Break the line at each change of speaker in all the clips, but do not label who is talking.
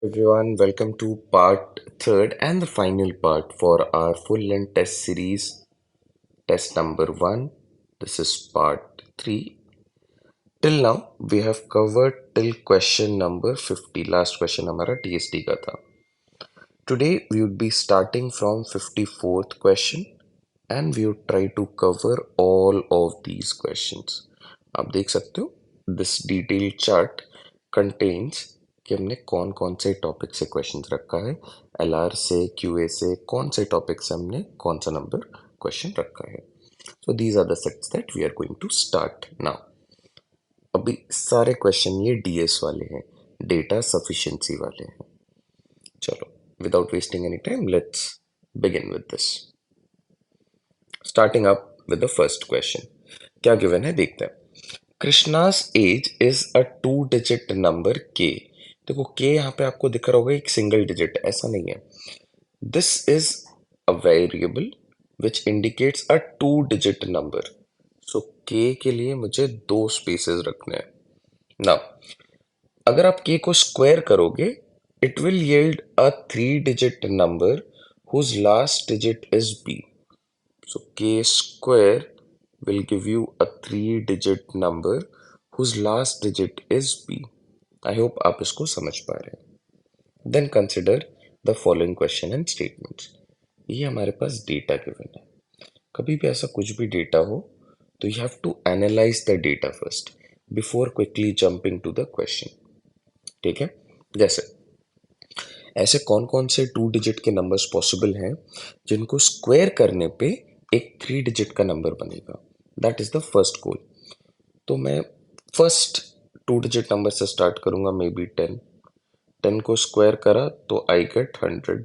Everyone, welcome to part third and the final part for our full length test series, test number one. This is part three. Till now, we have covered till question number 50. Last question हमारा TST का था. Today, we would be starting from 54th question and we would try to cover all of these questions. आप देख सकते हो, this detailed chart contains कि हमने कौन कौन से टॉपिक से क्वेश्चंस रखा है, एलआर से, क्यूए से, कौन से टॉपिक से हमने कौन सा नंबर क्वेश्चन रखा है. So these are the sets that we are going to start now. अभी सारे क्वेश्चन ये डीएस वाले हैं, डेटा सफिशिएंसी वाले हैं. चलो, without wasting any time, let's begin with this. Starting up with the first question. क्या गिवन है देखते हैं. Krishna's age is a 2 digit number K. देखो के यहाँ पे आपको दिख रहा होगा एक सिंगल डिजिट, ऐसा नहीं है. This is a variable which indicates a 2 digit number. So K लिए मुझे दो स्पेसेस रखने हैं. नाउ अगर आप के को स्क्वायर करोगे, it will yield a 3 digit number whose last digit is b. So k square will give you a 3 digit number whose last digit is b. I hope आप इसको समझ पा रहे हैं. Then consider the following question and statements. ये हमारे पास data given है. कभी भी ऐसा कुछ भी डेटा हो तो you have to analyze the data first before quickly jumping to the question. ठीक है. जैसे ऐसे कौन कौन से 2 डिजिट के नंबर्स पॉसिबल हैं जिनको स्क्वायर करने पे एक 3 डिजिट का नंबर बनेगा. That is the first goal. तो मैं फर्स्ट 2 डिजिट नंबर से स्टार्ट करूंगा, मे बी 10. 10 को स्क्वायर करा तो आई गेट 100.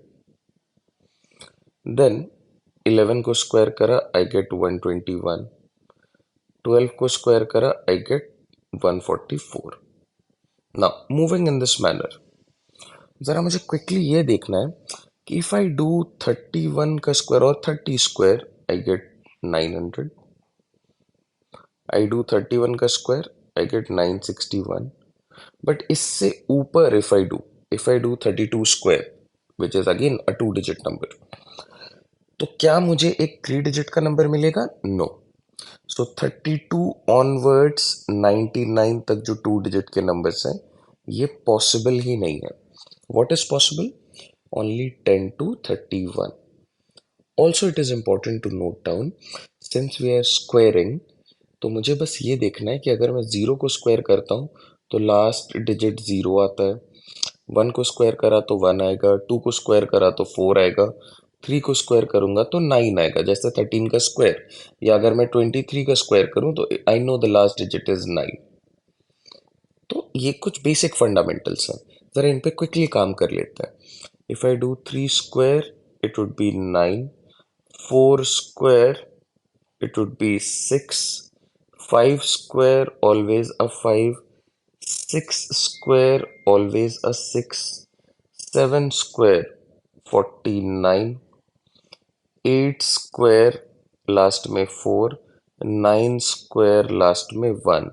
देन 11 को स्क्वायर करा आई गेट 121. 12 को स्क्वायर करा I get 144. Now moving in this manner, जरा मुझे क्विकली ये देखना है कि इफ आई डू 31 का स्क्वायर और 30 square I get 900. I do 31 का स्क्वायर आई गेट 961. बट इससे ऊपर if I do 32 square which is again a 2 digit number, तो क्या मुझे एक 3 डिजिट का नंबर मिलेगा? नो. सो 32 ऑनवर्ड्स 99 तक जो 2 डिजिट के नंबर्स हैं ये पॉसिबल ही नहीं है. What is possible? Only 10 to 31. Also it is important to note down, since we are squaring, तो मुझे बस ये देखना है कि अगर मैं जीरो को स्क्वायर करता हूँ तो लास्ट डिजिट जीरो आता है. 1 को स्क्वायर करा तो 1 आएगा. 2 को स्क्वायर करा तो 4 आएगा. 3 को स्क्वायर करूंगा तो 9 आएगा, जैसे 13 का स्क्वायर. या अगर मैं 23 का स्क्वायर करूं तो I know the last digit is 9. तो ये कुछ बेसिक फंडामेंटल्स हैं, जरा इन पे क्विकली काम कर लेते हैं. If I do 3 square it would be 9. 4 square, it would be 6. 5 square, always a 5. 6 square, always a 6. 7 square, 49. 8 square, last में 4. 9 square, लास्ट में 1.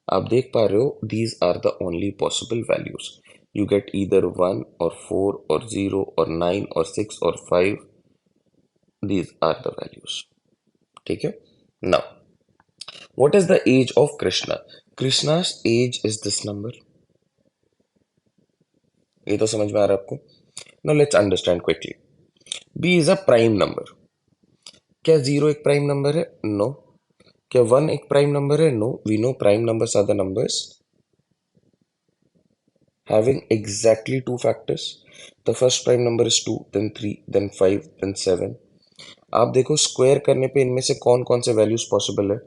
आप देख पा रहे हो, these are the only possible values. You get either 1 or 4 or 0 or 9 or 6 or 5. These are the values. ठीक है. Now what is the age of Krishna? Krishna's age is this number. ये तो समझ में आ रहा है आपको. Now let's understand quickly. B is a prime number. क्या 0 एक प्राइम नंबर है? No. क्या 1 एक प्राइम नंबर है? No. We know prime numbers are the numbers having exactly two factors. The first prime number is 2, then 3, then 5, then 7. आप देखो square करने पे इनमें से कौन कौन से वैल्यूज पॉसिबल है.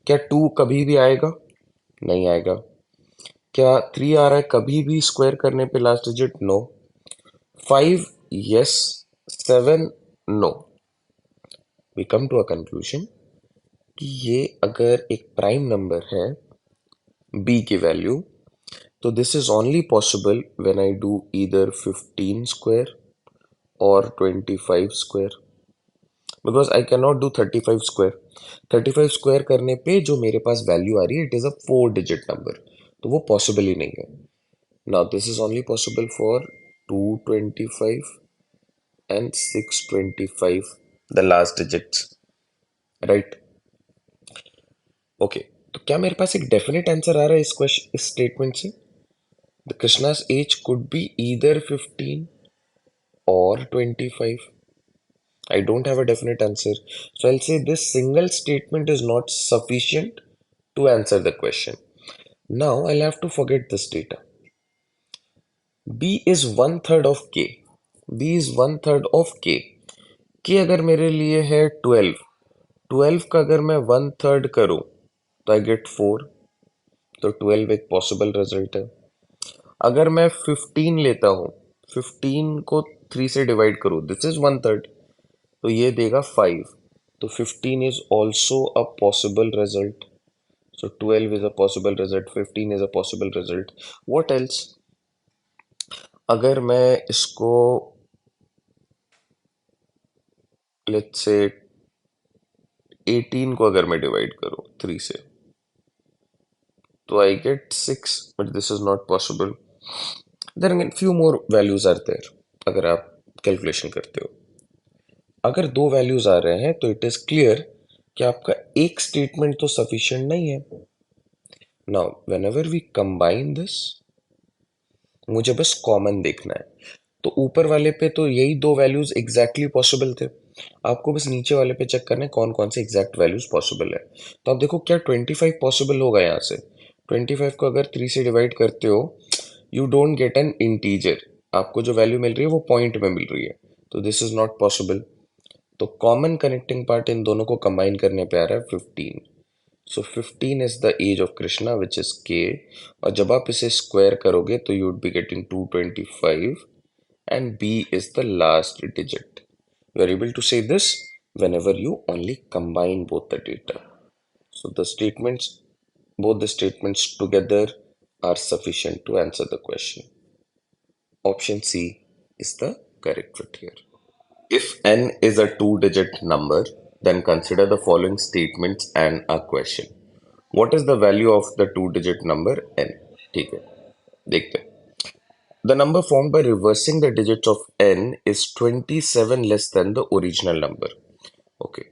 क्या 2 कभी भी आएगा? नहीं आएगा. क्या 3 आ रहा है कभी भी स्क्वायर करने पे last digit? No. 5 yes. 7 no. We come to a conclusion कि ये अगर एक प्राइम नंबर है b की वैल्यू, तो this is only possible when I do either 15 square और 25 square, because I can not do 35 square. 35 square करने पे जो मेरे पास वैल्यू आ रही है it is a 4 digit number, तो वो पॉसिबल ही नहीं है. Now this is only possible for 225 and 625, the last digits, right? Okay, तो क्या मेरे पास एक डेफिनेट आंसर आ रहा है इस क्वेश्चन, इस स्टेटमेंट से? The Krishna's age could be either 15 or 25. I don't have a definite answer, so I'll say this single statement is not sufficient to answer the question. Now I'll have to forget this data. B is one third of K. B is one third of K. K अगर मेरे लिए है 12, 12 का अगर मैं one third करूं तो I get 4, तो 12 एक पॉसिबल रिजल्ट है। अगर मैं 15 लेता हूँ, 15 को 3 से डिवाइड करूँ, दिस इज वन थर्ड, तो ये देगा 5, तो 15 is also a possible result. So 12 is a possible result, 15 is a possible result. What else? अगर मैं इसको let's say 18 को अगर मैं डिवाइड करूँ 3 से, तो I get 6, but this is not possible. Then again, few more values are there. अगर आप कैलकुलेशन करते हो, अगर दो वैल्यूज आ रहे हैं तो इट इज क्लियर कि आपका एक स्टेटमेंट तो सफिशिएंट नहीं है। Now whenever we combine this, मुझे बस कॉमन देखना है, तो ऊपर वाले पे तो यही दो वैल्यूज एग्जैक्टली पॉसिबल थे, आपको बस नीचे वाले पे चेक करना है कौन कौन से एग्जैक्ट वैल्यूज पॉसिबल है। तो आप देखो क्या 25 पॉसिबल होगा यहाँ से? 25 को अगर 3 से डिवाइड करते हो, you don't get an integer, आपको जो वैल्यू मिल रही है वो पॉइंट में मिल रही है, तो दिस इज नॉट पॉसिबल। तो कॉमन कनेक्टिंग पार्ट इन दोनों को कंबाइन करने पे आ रहा है 15। So 15 is the age of Krishna which is K, और जब आप इसे स्क्वायर करोगे तो you would be getting 225 and B is the last digit. You are able to say this whenever you only combine both the data. So the statements, both the statements together are sufficient to answer the question. Option C is the correct fit here. If n is a two-digit number, then consider the following statements and a question. What is the value of the two-digit number n? ठीक है, देखते हैं। The number formed by reversing the digits of n is 27 less than the original number. Okay.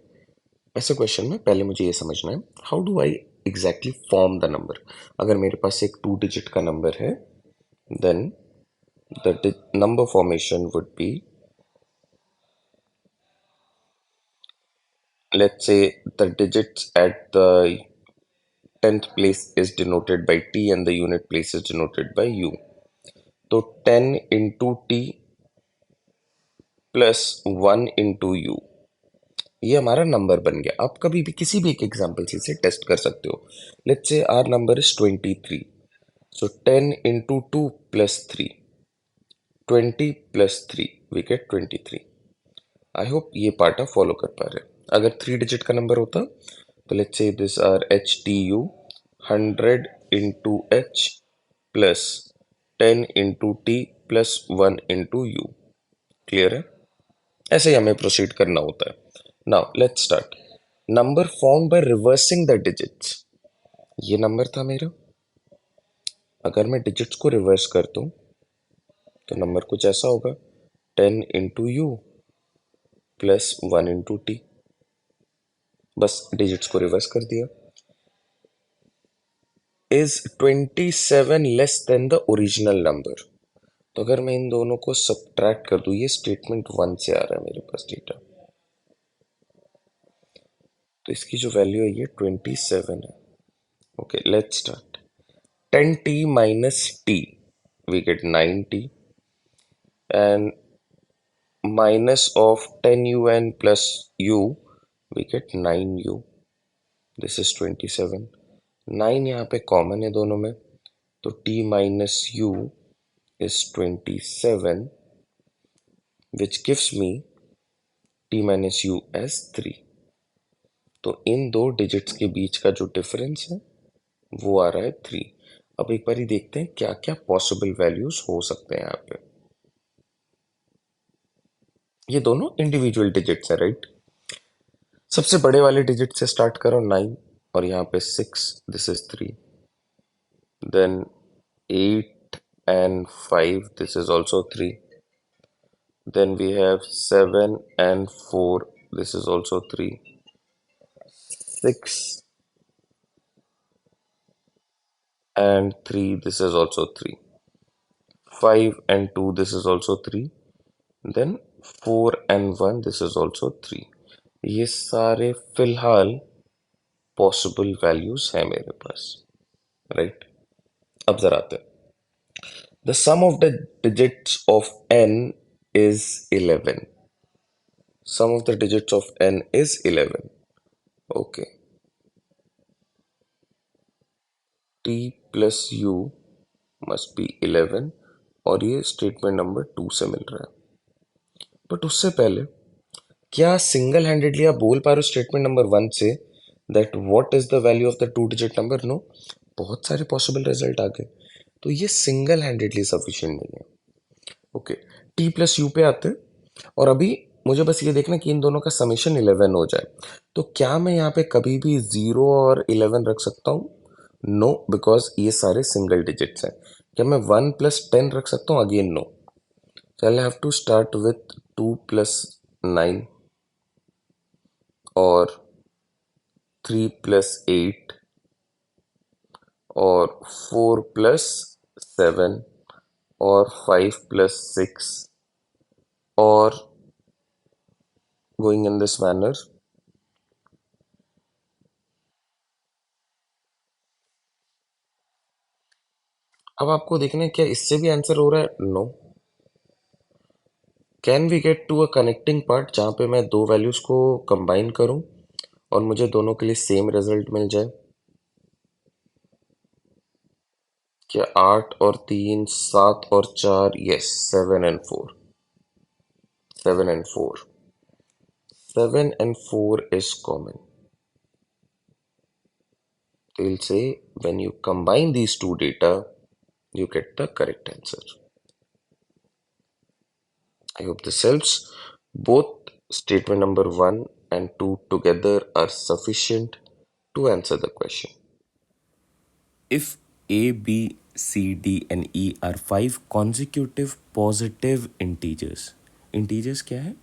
ऐसे question में पहले मुझे ये समझना है, how do I exactly form the number. अगर मेरे पास एक टू डिजिट का नंबर है, then the number formation would be, let's say the digits at the 10th place is denoted by t and the unit place is denoted by u. तो 10 into t plus 1 into u, ये हमारा number बन गया। आप कभी भी किसी भी एक एग्जांपल से इसे टेस्ट कर सकते हो। Let's say our number is 23, so 10 into 2 plus 3, 20 plus 3, we get 23। I hope ये पार्ट आप फॉलो कर पा रहे हैं। अगर 3 डिजिट का नंबर होता तो let's say this R H T U, 100 into h plus 10 into t plus 1 into u। Clear है? ऐसे ही हमें प्रोसीड करना होता है। Now let's start. Number form by reversing the digits, ये नंबर था मेरा, अगर मैं डिजिट्स को रिवर्स कर दूं तो नंबर कुछ ऐसा होगा, 10 into you plus 1 into T, बस डिजिट्स को रिवर्स कर दिया। Is 27 less than the original number, तो अगर मैं इन दोनों को सब्ट्रैक्ट कर दूं, ये स्टेटमेंट 1 से आ रहा है मेरे पास डेटा, तो इसकी जो वैल्यू है ये 27 है। Okay, let's start. 10t minus t, we get 9t, and minus of 10un plus u, we get 9u, this is 27। 9 यहाँ पे कॉमन है दोनों में, तो t minus u is 27, which gives me t minus u as 3। तो इन दो digits के बीच का जो डिफरेंस है वो आ रहा है 3। अब एक बार ही देखते हैं क्या क्या पॉसिबल वैल्यूज हो सकते हैं यहाँ पे। ये दोनों इंडिविजुअल डिजिट्स है, राइट? सबसे बड़े वाले डिजिट से स्टार्ट करो 9, और यहाँ पे 6, this is 3, then 8 and 5, this is also 3, Then we have 7 and 4. This is also 3. 6 and 3. This is also 3. 5 and 2. This is also 3. Then 4 and 1. This is also 3. ये सारे फिलहाल पॉसिबल वैल्यूज हैं मेरे पास, राइट? अब जरा आते हैं. The sum of the digits of n is 11. Sum of the digits of n is 11. Okay. T plus u must be 11 और ये स्टेटमेंट नंबर 2 से मिल रहा है. बट उससे पहले क्या सिंगल हैंडेडली आप बोल पा रहे हो स्टेटमेंट नंबर 1 से that what is the value of the two digit number? No. बहुत सारे पॉसिबल रिजल्ट आ गए, तो ये सिंगल हैंडेडली सफिशिएंट नहीं है. ओके, टी प्लस यू पे आते हैं और अभी मुझे बस ये देखना कि इन दोनों का समेशन 11 हो जाए. तो क्या मैं यहाँ पे कभी भी 0 और 11 रख सकता हूँ? नो, बिकॉज ये सारे सिंगल डिजिट्स हैं. क्या मैं 1 प्लस 10 रख सकता हूँ? Again no. So I'll have to start with 2 plus 9 or 3 plus 8 or 4 plus 7 or 5 plus 6 or going in this manner. अब आपको देखना है क्या इससे भी आंसर हो रहा है? No. Can we get to a connecting part जहाँ पे मैं दो वैल्यूज को कंबाइन करूँ और मुझे दोनों के लिए सेम रिजल्ट मिल जाए? क्या 8 और 3, 7 और 4? Yes, 7 and 4. 7 and 4. 7 and 4 is common. They'll say when you combine these two data, you get the correct answer. I hope this helps. Both statement number 1 and 2 together are sufficient to answer the question.
If A, B, C, D and E are 5 consecutive positive integers. Integers क्या है?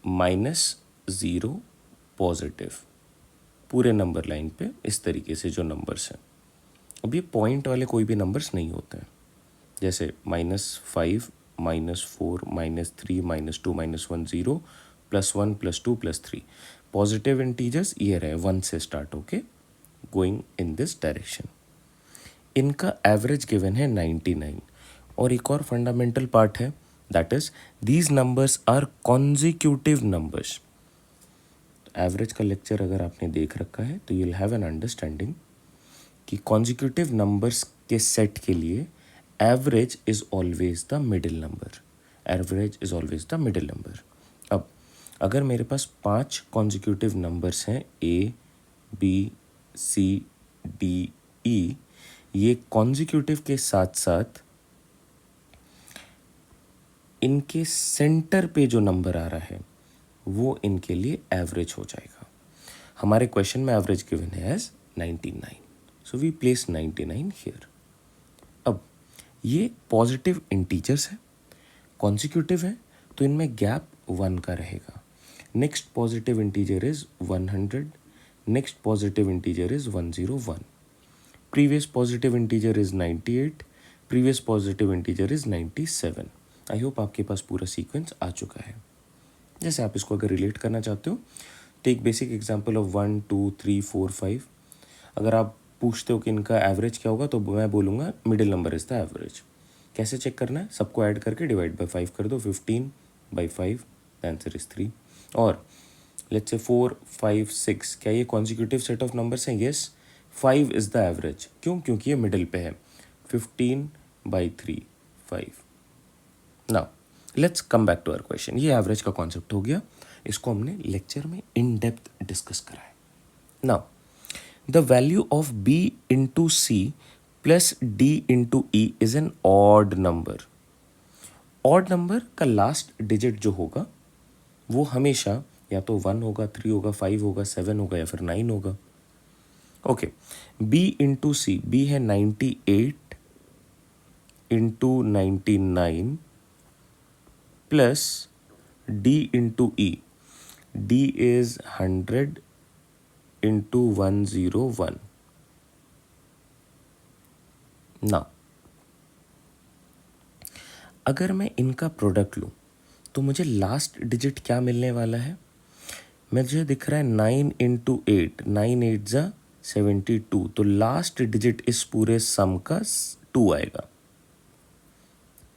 -0 positive पूरे number line पे इस तरीके से जो numbers हैं. अब ये पॉइंट वाले कोई भी नंबर्स नहीं होते हैं, जैसे -5 -4 -3 -2 -1 0 +1 +2 +3. पॉजिटिव इंटीजर्स ये रहे 1 से स्टार्ट होके गोइंग इन दिस डायरेक्शन. इनका एवरेज गिवन है 99. और एक और फंडामेंटल पार्ट है, that is these numbers are consecutive numbers. Average का लेक्चर अगर आपने देख रखा है तो you will have an understanding कि कॉन्जिक्यूटिव नंबर्स के सेट के लिए average is always the middle number. Average is always the middle number. अब अगर मेरे पास 5 कॉन्जिक्यूटिव नंबर्स हैं A B C D E, ये कॉन्जिक्यूटिव के साथ साथ इनके सेंटर पे जो नंबर आ रहा है वो इनके लिए एवरेज हो जाएगा. हमारे क्वेश्चन में एवरेज गिवन है as 99, so we place 99 here. अब ये पॉजिटिव इंटीजर्स है, कॉन्जिक्यूटिव है, तो इनमें गैप 1 का रहेगा. Next positive integer is 100. Next positive integer is 101. Previous positive integer is 98. Previous positive integer is 97. I hope आपके पास पूरा सीक्वेंस आ चुका है. जैसे आप इसको अगर रिलेट करना चाहते हो, टेक बेसिक एग्जांपल ऑफ 1 2 3 4 5. अगर आप पूछते हो कि इनका एवरेज क्या होगा तो मैं बोलूँगा middle number is the average. कैसे चेक करना है? सबको ऐड करके डिवाइड बाय 5 कर दो. 15/5, द आंसर इज 3. और लेट्स से 4 5 6, क्या ये कॉन्जिक्यूटिव सेट ऑफ नंबर्स हैं? येस. 5 is the average. क्यों? क्योंकि ये मिडिल पे है. 15/3 5. Now let's come back to our question. ये एवरेज का कॉन्सेप्ट हो गया, इसको हमने लेक्चर में इन डेप्थ डिस्कस करा है. Now the value of b into C plus d into E is an odd number. Odd number का लास्ट डिजिट जो होगा वो हमेशा या तो 1 होगा, 3 होगा, 5 होगा, 7 होगा या फिर 9 होगा. ओके, b इंटू सी, b है 98 into 99 plus D into E. D is 100 into 101. ना अगर मैं इनका प्रोडक्ट लूँ तो मुझे लास्ट डिजिट क्या मिलने वाला है? मुझे दिख रहा है 9 इंटू 8, 9 8 ज़ा 72, तो लास्ट डिजिट इस पूरे सम का 2 आएगा,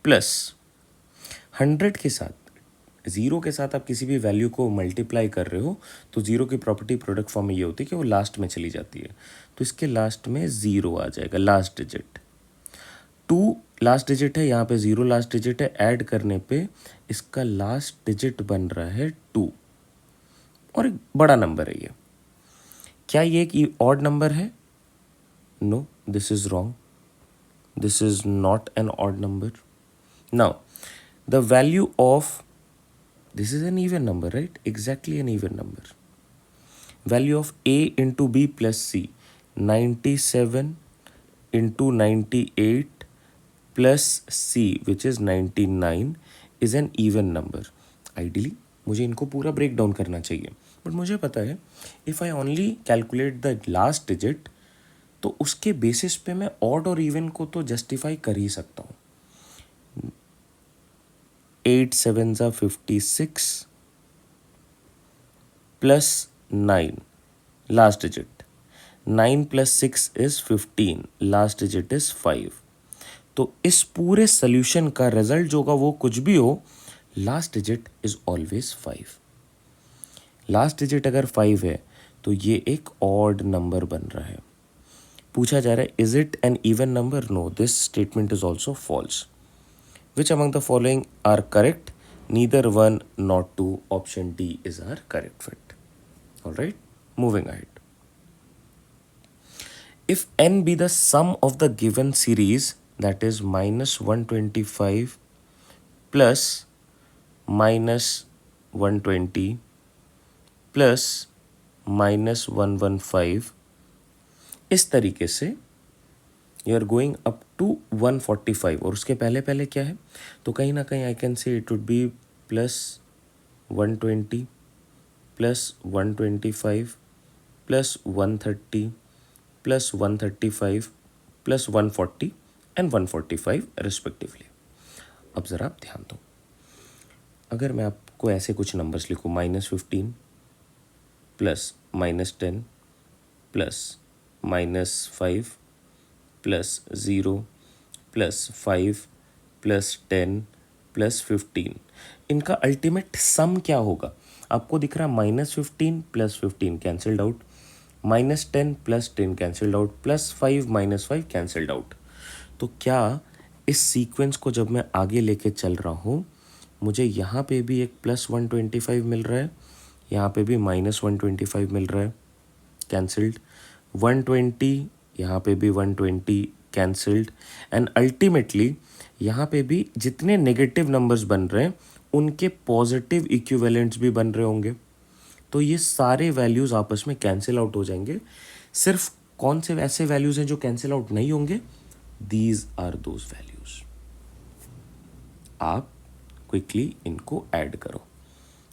प्लस 100 के साथ, ज़ीरो के साथ आप किसी भी वैल्यू को मल्टीप्लाई कर रहे हो तो ज़ीरो की प्रॉपर्टी प्रोडक्ट फॉर्म में ये होती है कि वो लास्ट में चली जाती है, तो इसके लास्ट में ज़ीरो आ जाएगा, लास्ट डिजिट। 2 लास्ट डिजिट है, यहाँ पे 0 लास्ट डिजिट है, ऐड करने पे इसका लास्ट डिजिट बन रहा है 2, और एक बड़ा नंबर है ये। क्या ये एक ऑड नंबर है? No, this is wrong, this is not an odd number. Now the value of this is an even number, right? Exactly an even number. Value of a into B plus C, 97 into 98 plus c which is 99 is an even number. Ideally मुझे इनको पूरा break down करना चाहिए, but मुझे पता है if I only calculate the last digit तो उसके बेसिस पे मैं ऑड और इवन को तो जस्टिफाई कर ही सकता हूँ। 8 7 ज़ा 56 plus 9 last digit, 9 plus 6 is 15, last digit is 5। तो इस पूरे सोल्यूशन का रिजल्ट जो होगा वो कुछ भी हो, last digit is always 5। Last digit अगर 5 है तो ये एक ऑड नंबर बन रहा है। पूछा जा रहा है is it an even number? No, this statement is also false. Which among the following are correct? Neither one not two, option D is are correct fit. Alright, moving ahead. If n be the sum of the given series, that is minus 125 plus minus 120 plus minus 115, इस तरीके से you are going up to 145, और उसके पहले पहले क्या है, तो कहीं ना कहीं I can say it would be plus 120 plus 125 plus 130 plus 135 plus 140 and 145 respectively. अब ज़रा आप ध्यान दो, अगर मैं आपको ऐसे कुछ नंबर्स लिखूँ, -15 plus -10 plus -5 plus 0 plus 5 plus 10 plus 15, इनका अल्टीमेट सम क्या होगा? आपको दिख रहा है -15 plus 15 cancelled out, -10 plus 10 cancelled out, plus 5 -5 cancelled out. तो क्या इस सीक्वेंस को जब मैं आगे लेके चल रहा हूँ, मुझे यहाँ पे भी एक प्लस 125 मिल रहा है, यहाँ पे भी -125 मिल रहा है, कैंसल्ड, 120, यहाँ पे भी 120 कैंसल्ड, एंड अल्टीमेटली यहाँ पे भी जितने नेगेटिव नंबर्स बन रहे हैं उनके पॉजिटिव इक्विवेलेंट्स भी बन रहे होंगे, तो ये सारे वैल्यूज़ आपस में कैंसिल आउट हो जाएंगे। सिर्फ कौन से ऐसे वैल्यूज़ हैं जो कैंसिल आउट नहीं होंगे? These are those values. आप क्विकली इनको ऐड करो।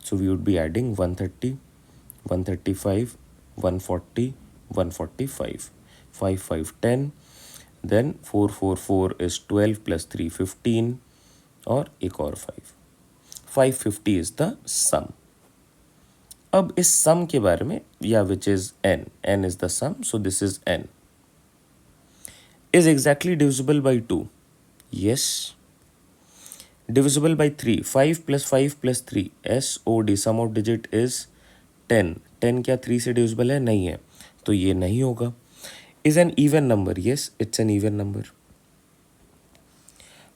So we would be adding 130, 135, 140, 145, 5 5 10, then 4 4 4 is 12 plus 3 15, और एक और 550 इज द सम। अब इस सम के बारे में, या which is n is the sum, so this is n is exactly divisible by 2, yes, divisible by 3, 5 plus 5 plus 3, SOD, sum of digit is 10, 10 क्या 3 से divisible है? नहीं है, तो ये नहीं होगा। is an even number, yes, it's an even number.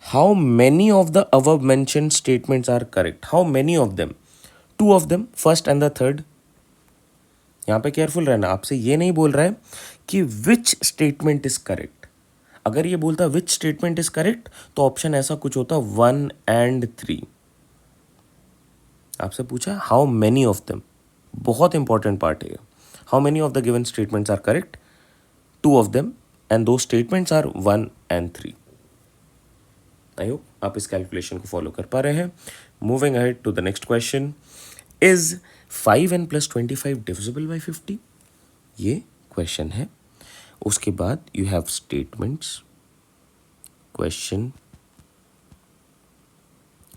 How many of the above mentioned statements are correct? How many of them? 2 of them, first and the third. यहाँ पे केयरफुल रहना, आपसे ये नहीं बोल रहा है कि विच स्टेटमेंट इज करेक्ट। अगर ये बोलता विच स्टेटमेंट इज करेक्ट तो ऑप्शन ऐसा कुछ होता 1 and 3। आपसे पूछा हाउ मेनी ऑफ देम, बहुत इंपॉर्टेंट पार्ट है। How many of the given statements are correct? 2 of them, and those statements are 1 and 3. I hope आप इस कैलकुलेशन को फॉलो कर पा रहे हैं? Moving ahead to the next question, is 5n + 25 divisible by 50? ये question है। उसके बाद you have statements, question,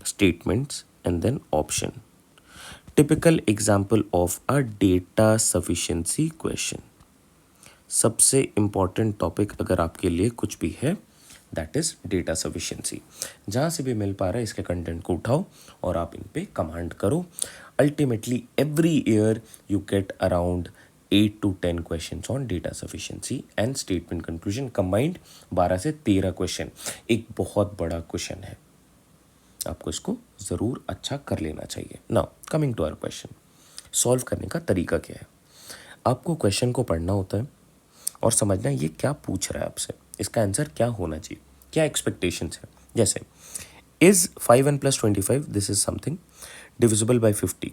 statements, and then option. Typical example of a data sufficiency question. सबसे इम्पॉर्टेंट टॉपिक अगर आपके लिए कुछ भी है, दैट इज डेटा सफिशिएंसी। जहाँ से भी मिल पा रहा है इसके कंटेंट को उठाओ और आप इन पे कमांड करो। Ultimately every year you get around 8 to 10 questions on data sufficiency and statement conclusion combined 12 से 13 क्वेश्चन। एक बहुत बड़ा क्वेश्चन है, आपको इसको ज़रूर अच्छा कर लेना चाहिए। Now coming to our question, solve करने का तरीका क्या है? आपको क्वेश्चन को पढ़ना होता है और समझना ये क्या पूछ रहा है आपसे, इसका आंसर क्या होना चाहिए, क्या एक्सपेक्टेशंस है। जैसे is 5n + 25 this is something divisible by 50,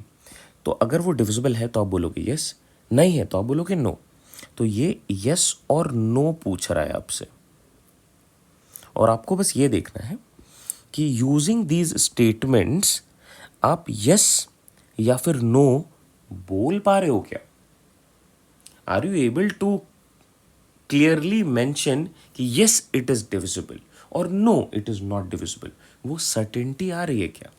तो अगर वो डिविजिबल है तो आप बोलोगे यस, नहीं है तो आप बोलोगे नो। तो ये यस और नो पूछ रहा है आपसे, और आपको बस ये देखना है कि यूजिंग दीज स्टेटमेंट्स आप यस या फिर नो बोल पा रहे हो क्या? Are you able to clearly mention कि यस इट इज डिविजिबल और no it is not divisible? वो सर्टेनिटी आ रही है क्या?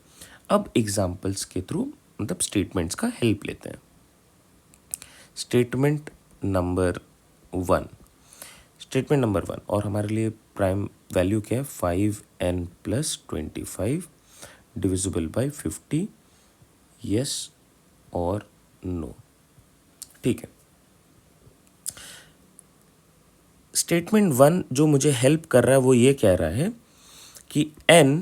अब एग्जाम्पल्स के थ्रू, मतलब स्टेटमेंट्स का हेल्प लेते हैं। स्टेटमेंट नंबर 1, स्टेटमेंट नंबर 1, और हमारे लिए प्राइम वैल्यू क्या है? 5n + 25 डिविजिबल बाई 50, यस और नो। ठीक है, स्टेटमेंट 1 जो मुझे हेल्प कर रहा है वो ये कह रहा है कि n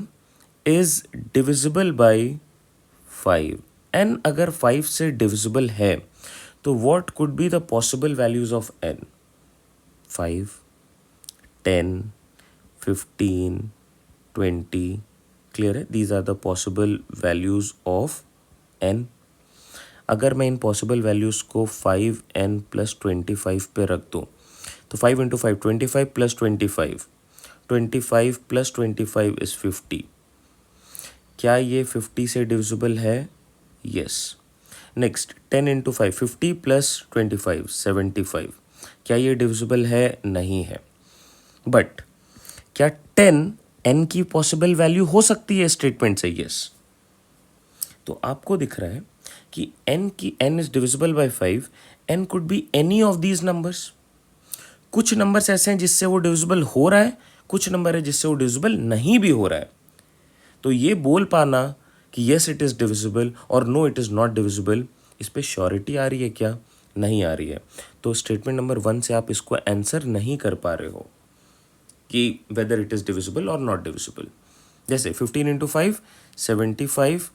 is divisible by 5। n अगर 5 से डिविजिबल है तो what could be the possible values of n? 5, 10, 15, 20, clear है? These are the possible values of n। अगर मैं इन पॉसिबल वैल्यूज को 5n + 25 पे रख दूँ तो 5 × 5 25 + 25, 25 + 25 इज 50। क्या ये 50 से डिविजिबल है? यस। नेक्स्ट 10 × 5 50 + 25 75। क्या ये डिविजिबल है? नहीं है। बट क्या 10 n की पॉसिबल वैल्यू हो सकती है स्टेटमेंट से? यस। तो आपको दिख रहा है कि n is divisible by 5, n could be any of these numbers. कुछ नंबर्स ऐसे हैं जिससे वो डिविजिबल हो रहा है, कुछ नंबर है जिससे वो डिविजिबल नहीं भी हो रहा है। तो ये बोल पाना कि यस इट इज़ डिविजिबल और no it is not divisible, इस पे श्योरिटी आ रही है क्या? नहीं आ रही है। तो स्टेटमेंट नंबर 1 से आप इसको आंसर नहीं कर पा रहे हो कि वेदर इट इज़ डिविजिबल और नॉट डिविजिबल। जैसे 15 × 5 75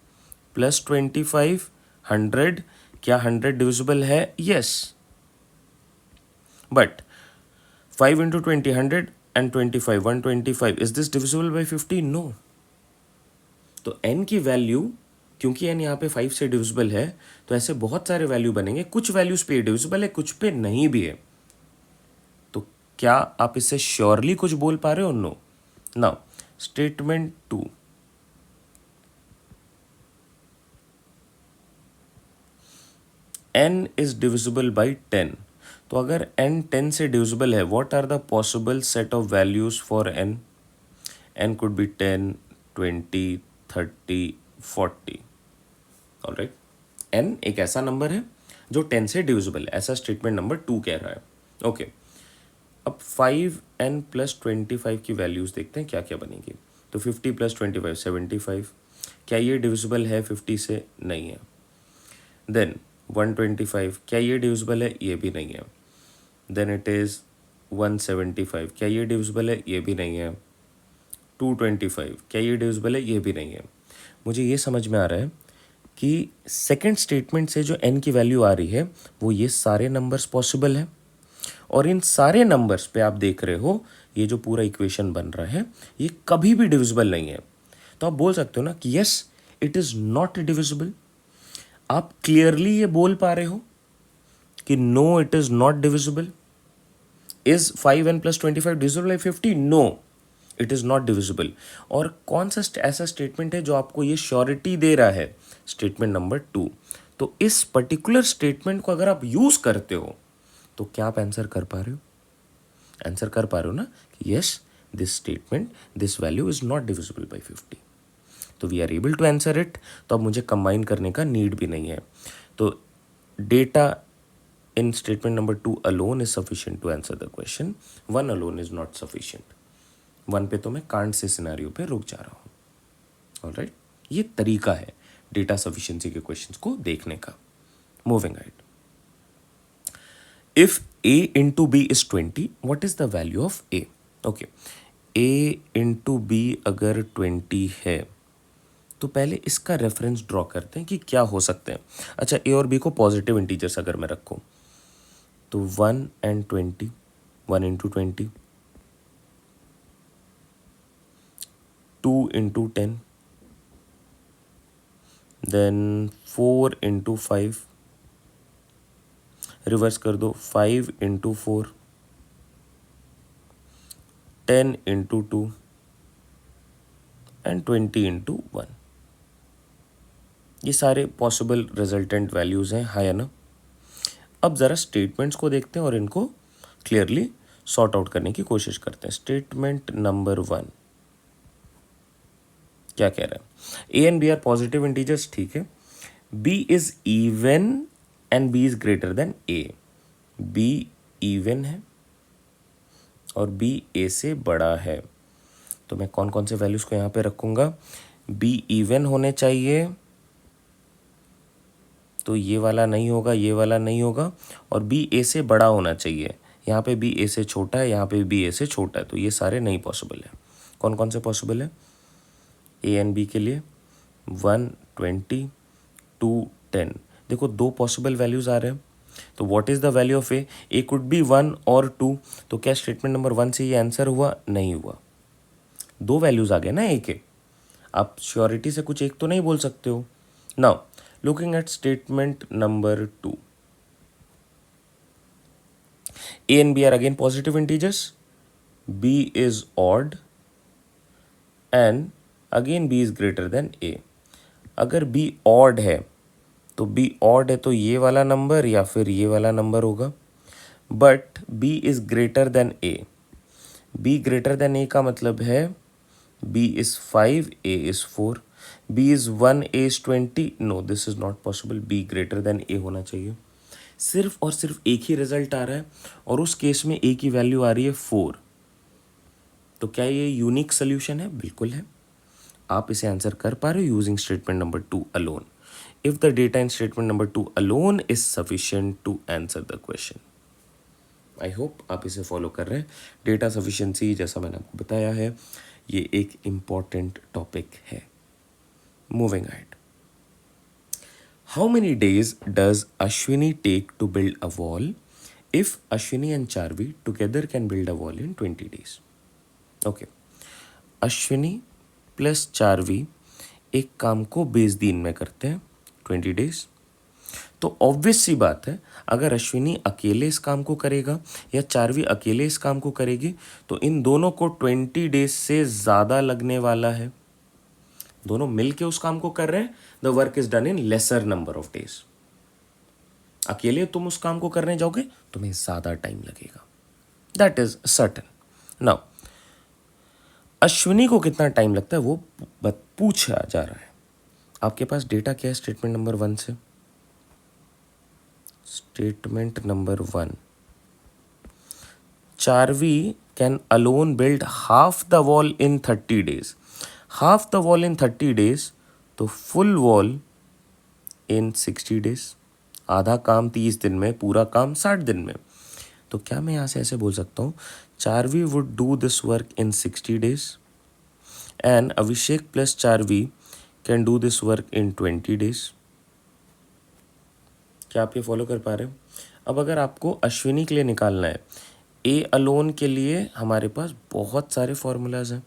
+ 25 100। क्या 100 डिविजिबल है? Yes. But 5 × 20 100 and 25 125, is this divisible by 50? No. तो n की वैल्यू, क्योंकि n यहाँ पे 5 से डिविजिबल है तो ऐसे बहुत सारे वैल्यू बनेंगे, कुछ वैल्यूज पे डिविजिबल है, कुछ पे नहीं भी है। तो क्या आप इससे श्योरली कुछ बोल पा रहे हो? No. Now statement 2, n is divisible by 10। तो अगर n 10 से डिविजिबल है, what are the possible set of values for n? n could be 10, 20, 30, 40। Alright, n एक ऐसा नंबर है जो 10 से डिविजिबल है, ऐसा स्टेटमेंट नंबर 2 कह रहा है। ओके, अब 5n + 25 की वैल्यूज देखते हैं क्या क्या बनेगी। तो 50 + 25 75। क्या ये डिविजिबल है 50 से? नहीं है। देन 125, क्या ये डिविजिबल है? ये भी नहीं है। देन इट इज़ 175, क्या ये डिविजिबल है? ये भी नहीं है। 225, क्या ये डिविजिबल है? ये भी नहीं है। मुझे ये समझ में आ रहा है कि सेकंड स्टेटमेंट से जो n की वैल्यू आ रही है वो ये सारे नंबर्स पॉसिबल है, और इन सारे नंबर्स पे आप देख रहे हो ये जो पूरा इक्वेशन बन रहा है ये कभी भी डिविजिबल नहीं है। तो आप बोल सकते हो ना कि yes it is not divisible. आप क्लियरली ये बोल पा रहे हो कि no it is not divisible. Is 5n + 25 divisible by 50? No. It is not divisible. और कौन सा ऐसा स्टेटमेंट है जो आपको ये श्योरिटी दे रहा है? Statement number 2। तो इस पर्टिकुलर स्टेटमेंट को अगर आप यूज़ करते हो तो क्या आप आंसर कर पा रहे हो? आंसर कर पा रहे हो ना कि yes, this statement, this value is not divisible by 50। तो we are able to answer it. तो अब मुझे कंबाइन करने का नीड भी नहीं है। तो data in statement number 2 alone is sufficient to answer the question. 1 alone is not sufficient. 1 पे तो मैं कांट से सिनेरियो पे रुक जा रहा हूँ। ऑलराइट, ये तरीका है डेटा सफिशिएंसी के क्वेश्चंस को देखने का। Moving ahead, if a into b is 20, what is the value of a? Okay, a into b अगर 20 है तो पहले इसका रेफरेंस ड्रॉ करते हैं कि क्या हो सकते हैं। अच्छा, a और b को पॉजिटिव इंटीजर्स अगर मैं रखूँ तो 1 and 20, 1 into 20, 2 into 10, then 4 into 5, reverse कर दो, 5 into 4, 10 into 2 and 20 into 1। ये सारे पॉसिबल रिजल्टेंट वैल्यूज हैं, हाँ या ना? अब ज़रा स्टेटमेंट्स को देखते हैं और इनको क्लियरली सॉर्ट आउट करने की कोशिश करते हैं। स्टेटमेंट नंबर 1 क्या कह रहा है? A and B are positive integers, ठीक है। B is even and B is greater than A. B even है और बी ए से बड़ा है। तो मैं कौन कौन से वैल्यूज को यहाँ पे रखूँगा? बी इवन होने चाहिए, तो ये वाला नहीं होगा, ये वाला नहीं होगा, और बी ए से बड़ा होना चाहिए। यहाँ पे बी ए से छोटा है, यहाँ पे बी ए से छोटा है, तो ये सारे नहीं पॉसिबल है। कौन कौन से पॉसिबल है ए एंड बी के लिए? 1 20 2 10। देखो, दो पॉसिबल वैल्यूज आ रहे हैं। तो what is the value of A? A could be 1 और 2। तो क्या स्टेटमेंट नंबर 1 से ये आंसर हुआ? नहीं हुआ। दो वैल्यूज आ गए ना ए के। आप श्योरिटी से कुछ एक तो नहीं बोल सकते हो। Now looking at statement number 2, a and b are again positive integers, b is odd and again b is greater than a। अगर b odd है तो b odd है तो ये वाला नंबर या फिर ये वाला नंबर होगा, but b is greater than a। b greater than a का मतलब है b is 5, a is 4, b is 1, a is 20। No, this is not possible. b greater than a होना चाहिए। सिर्फ और सिर्फ एक ही रिजल्ट आ रहा है और उस केस में a की वैल्यू आ रही है 4। तो क्या ये यूनिक सोल्यूशन है? बिल्कुल है। आप इसे आंसर कर पा रहे हो using statement number 2 alone. If the data in statement number 2 alone is sufficient to answer the question. I hope आप इसे फॉलो कर रहे हैं। डेटा सफिशिएंसी, जैसा मैंने आपको बताया है, ये एक इम्पॉर्टेंट टॉपिक है। Moving ahead, how many days does Ashwini take to build a wall if Ashwini and Charvi together can build a wall in 20 days? Okay, Ashwini plus Charvi एक काम को 20 दिन में करते हैं, 20 डेज। तो ऑब्वियस सी बात है, अगर अश्विनी अकेले इस काम को करेगा या चारवी अकेले इस काम को करेगी तो इन दोनों को 20 डेज से ज़्यादा लगने वाला है। दोनों मिलके उस काम को कर रहे हैं, the work is done in laser number of days. अकेले तुम उस काम को करने जाओगे, तुम्हें ज़्यादा टाइम लगेगा, that is certain. Now Ashwini को कितना टाइम लगता है वो पूछा जा रहा है। आपके पास डेटा क्या है स्टेटमेंट नंबर 1 से? Statement number 1, चारवी can alone build half the wall in 30 days. Half the wall in 30 days, तो फुल वॉल इन 60 डेज। आधा काम 30 दिन में, पूरा काम 60 दिन में। तो क्या मैं यहाँ से ऐसे बोल सकता हूँ, Charvi would do this work in 60 days and Abhishek plus Charvi can do this work in 20 days. क्या आप ये फॉलो कर पा रहे हो? अब अगर आपको अश्विनी के लिए निकालना है, ए अलोन के लिए हमारे पास बहुत सारे फॉर्मूलाज हैं,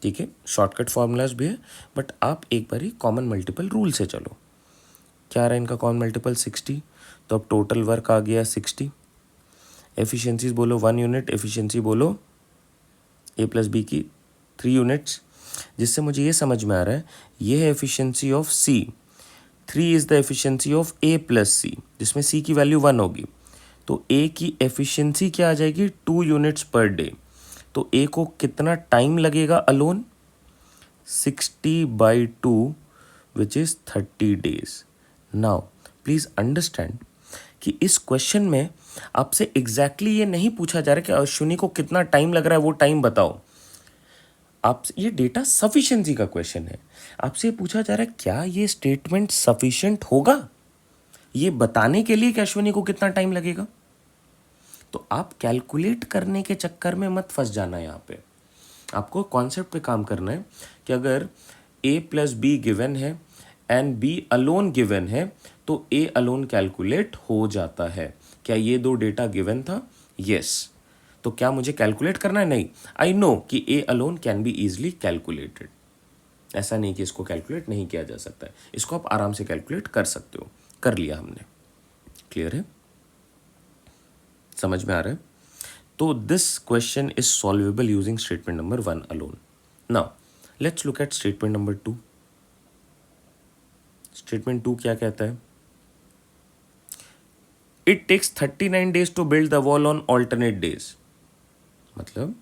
ठीक है, शॉर्टकट फार्मूलाज भी है, बट आप एक बार ही कॉमन मल्टीपल रूल से चलो। क्या आ रहा है इनका कॉमन मल्टीपल? 60। तो अब टोटल वर्क आ गया 60। एफिशिएंसीज बोलो 1 यूनिट, एफिशिएंसी बोलो ए प्लस बी की 3 यूनिट्स, जिससे मुझे ये समझ में आ रहा है ये है efficiency of C, 3 is the efficiency of A plus C, जिसमें सी की वैल्यू 1 होगी। तो ए की एफिशिएंसी क्या आ जाएगी, 2 यूनिट्स पर डे। तो ए को कितना टाइम लगेगा alone, 60/2 which is 30 days. Now please understand कि इस क्वेश्चन में आपसे एग्जैक्टली ये नहीं पूछा जा रहा कि अश्विनी को कितना टाइम लग रहा है वो टाइम बताओ। आपसे ये डेटा सफिशिएंसी का क्वेश्चन है, आपसे ये पूछा जा रहा है क्या ये स्टेटमेंट सफिशिएंट होगा ये बताने के लिए कि अश्विनी को कितना टाइम लगेगा। तो आप कैलकुलेट करने के चक्कर में मत फंस जाना। यहाँ पे आपको कॉन्सेप्ट पे काम करना है कि अगर a प्लस बी गिवन है एंड b अलोन गिवन है तो a अलोन कैलकुलेट हो जाता है। क्या ये दो डेटा गिवन था, यस। तो क्या मुझे कैलकुलेट करना है, नहीं। आई नो कि a alone can be easily calculated, ऐसा नहीं कि इसको कैलकुलेट नहीं किया जा सकता है, इसको आप आराम से कैलकुलेट कर सकते हो। कर लिया हमने, क्लियर है, समझ में आ रहा है। तो this question is solvable using statement number 1 alone. Now let's look at statement number 2। Statement 2 क्या कहता है, it takes 39 days to build the wall on alternate days. मतलब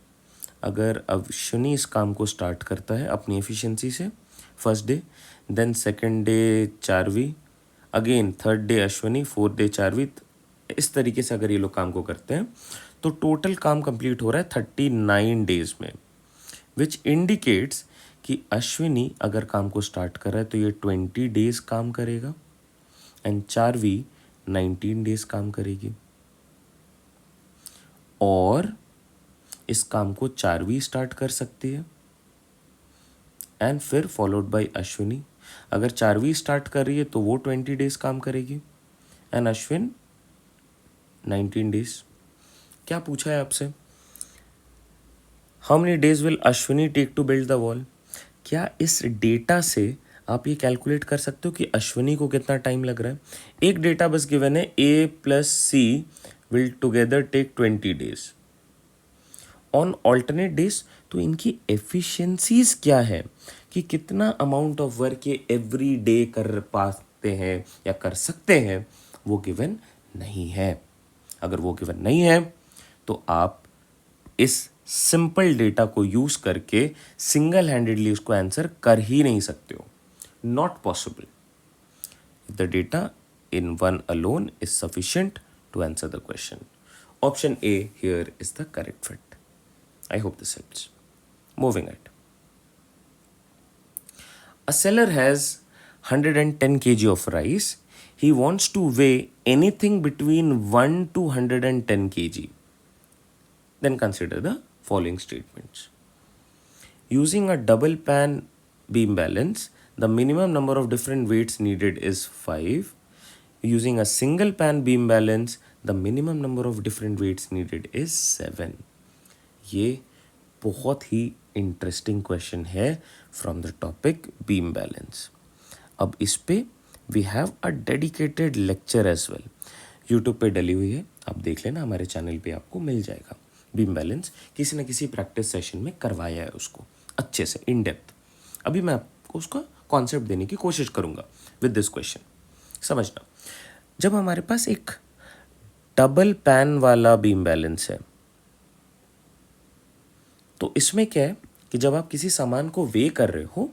अगर अश्विनी इस काम को स्टार्ट करता है अपनी एफिशिएंसी से first day, then second day Charvi, again third day Ashwini, fourth day Charvi, इस तरीके से अगर ये लोग काम को करते हैं तो टोटल काम कंप्लीट हो रहा है 39 डेज में, विच इंडिकेट्स कि अश्विनी अगर काम को स्टार्ट कर रहा है तो ये 20 डेज काम करेगा एंड चारवी 19 डेज काम करेगी। और इस काम को चारवी स्टार्ट कर सकती है एंड फिर फॉलोड बाय अश्विनी। अगर चारवी स्टार्ट कर रही है तो वो 20 डेज काम करेगी एंड अश्विन 19 डेज। क्या पूछा है आपसे, how many days will Ashwini take to build the wall. क्या इस डेटा से आप ये कैलकुलेट कर सकते हो कि अश्विनी को कितना टाइम लग रहा है। एक डेटा बस गिवन है, A plus C will together take 20 days on alternate days. तो इनकी एफिशिएंसीज क्या है कि कितना अमाउंट ऑफ वर्क ये एवरी डे कर पाते हैं या कर सकते हैं, वो गिवन नहीं है। अगर वो गिवन नहीं है तो आप इस सिंपल डेटा को यूज करके सिंगल हैंडेडली उसको आंसर कर ही नहीं सकते हो, not possible. The data in one alone is sufficient to answer the question. Option A here is the correct fit. I hope this helps. Moving ahead. A seller has 110 kg of rice. He wants to weigh anything between 1 to 110 kg. Then consider the following statements. Using a double pan beam balance, the minimum number of different weights needed is 5. Using a single pan beam balance, the minimum number of different weights needed is 7. ये बहुत ही interesting question है from the topic beam balance. अब इस पे we have a dedicated lecture as well, YouTube पे डली हुई है, आप देख लेना, हमारे चैनल पे आपको मिल जाएगा। बीम बैलेंस किसी न किसी प्रैक्टिस सेशन में करवाया है उसको अच्छे से इन डेप्थ। अभी मैं आपको उसका कॉन्सेप्ट देने की कोशिश करूँगा विद दिस क्वेश्चन। समझना, जब हमारे पास एक डबल पैन वाला बीम बैलेंस है तो इसमें क्या है कि जब आप किसी सामान को वे कर रहे हो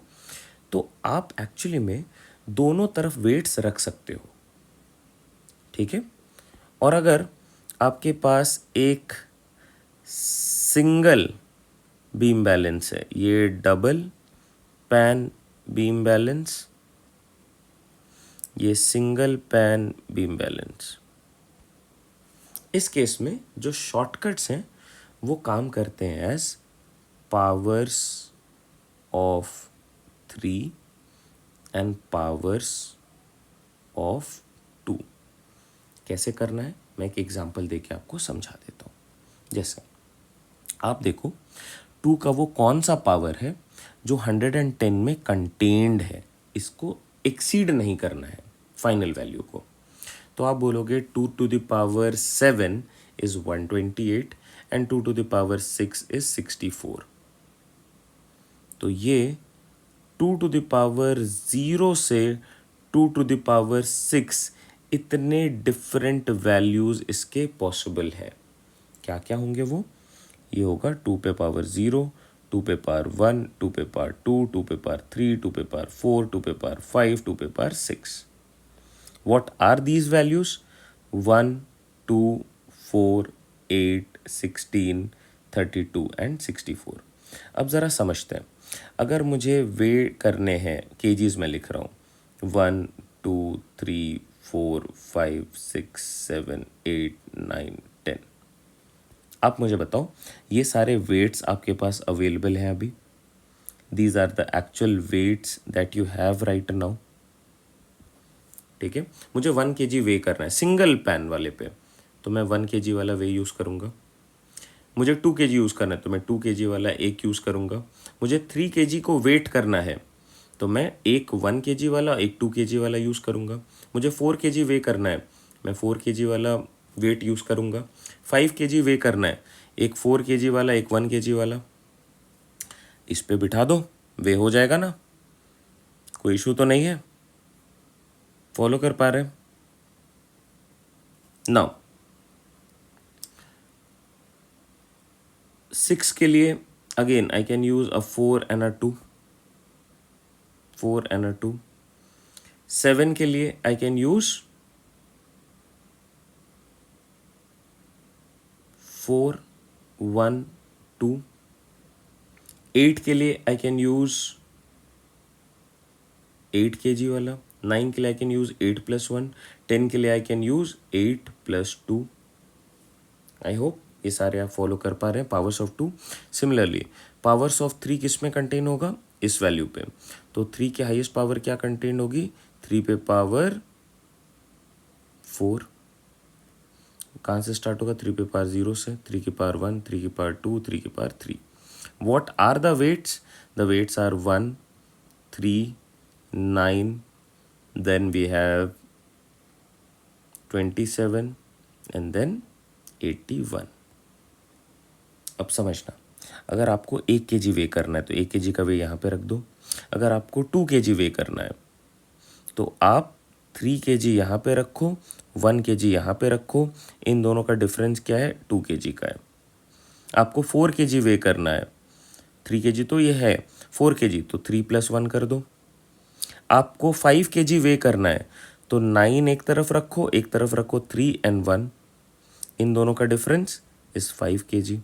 तो आप एक्चुअली में दोनों तरफ वेट्स रख सकते हो, ठीक है। और अगर आपके पास एक सिंगल बीम बैलेंस है, ये डबल पैन बीम बैलेंस, ये सिंगल पैन बीम बैलेंस, इस केस में जो शॉर्टकट्स हैं वो काम करते हैं as powers of 3 and powers of 2। कैसे करना है मैं एक एग्जांपल देके आपको समझा देता हूँ। जैसे आप देखो 2 का वो कौन सा पावर है जो 110 में कंटेन्ड है, इसको एक्सीड नहीं करना है फाइनल वैल्यू को। तो आप बोलोगे 2 to the power 7 is 128 and 2 to the power 6 is 64। तो ये 2 टू द पावर 0 से 2 टू द पावर 6 इतने डिफरेंट वैल्यूज़ इसके पॉसिबल है। क्या क्या होंगे वो? ये होगा 2 पे पावर 0, 2 पे पावर 1, 2 पे पावर 2, 2 पे पावर 3, 2 पे पावर 4, 2 पे पावर 5, 2 पे power 6। What are these values? 1, 2, 4, 8, 16, 32 and 64। अब ज़रा समझते हैं। अगर मुझे वेट करने हैं, केजीज में लिख रहा हूँ, 1, 2, 3, 4, 5, 6, 7, 8, 9, 10। आप मुझे बताओ, ये सारे वेट्स आपके पास अवेलेबल हैं अभी? These are the actual weights that you have right now. ठीक है, मुझे 1 kg वे करना है सिंगल पैन वाले पे, तो मैं 1 kg वाला वे यूज़ करूँगा। मुझे 2 kg यूज़ करना है तो मैं 2 kg वाला एक यूज़ करूँगा। मुझे 3 kg को वेट करना है तो मैं एक 1 kg वाला एक 2 kg वाला यूज़ करूँगा। मुझे 4 kg वे करना है, मैं 4 kg वाला वेट यूज़ करूँगा। 5 kg वे करना है, एक 4 kg वाला एक 1 kg वाला। इस पे बिठा दो, वे हो जाएगा ना, कोई इशू तो नहीं है। फॉलो कर पा रहे हैं? नाउ 6 के लिए again I can use a 4 and a 2, 4 and अ 2। 7 के लिए आई कैन यूज 4, 1, 2। 8 के लिए आई कैन यूज 8 kg वाला। 9 के लिए आई कैन यूज 8 + 1। 10 के लिए I can use 8 + 2। I hope ये सारे आप फॉलो कर पा रहे हैं, powers of 2। Similarly powers of 3 किस में कंटेन होगा? इस वैल्यू पे। तो 3 की हाईएस्ट पावर क्या कंटेन होगी? 3 पे पावर 4। कहाँ से स्टार्ट होगा? 3 पे पावर 0 से, 3 की पावर 1, 3 की पावर 2, 3 की power 3। What are the weights? The weights are 1, 3, 9, then we have 27 and then 81। अब समझना, अगर आपको 1 kg वे करना है तो 1 kg का वे यहाँ पे रख दो। अगर आपको 2 kg वे करना है तो आप 3 kg यहाँ पे रखो, 1 kg यहाँ पे रखो। इन दोनों का डिफरेंस क्या है? 2 kg का है। आपको 4 kg वे करना है, 3 kg तो ये है, 4 kg तो 3 + 1 कर दो। आपको 5 kg वे करना है तो 9 एक तरफ रखो, एक तरफ रखो 3 and 1। इन दोनों का डिफरेंस इस 5 kg।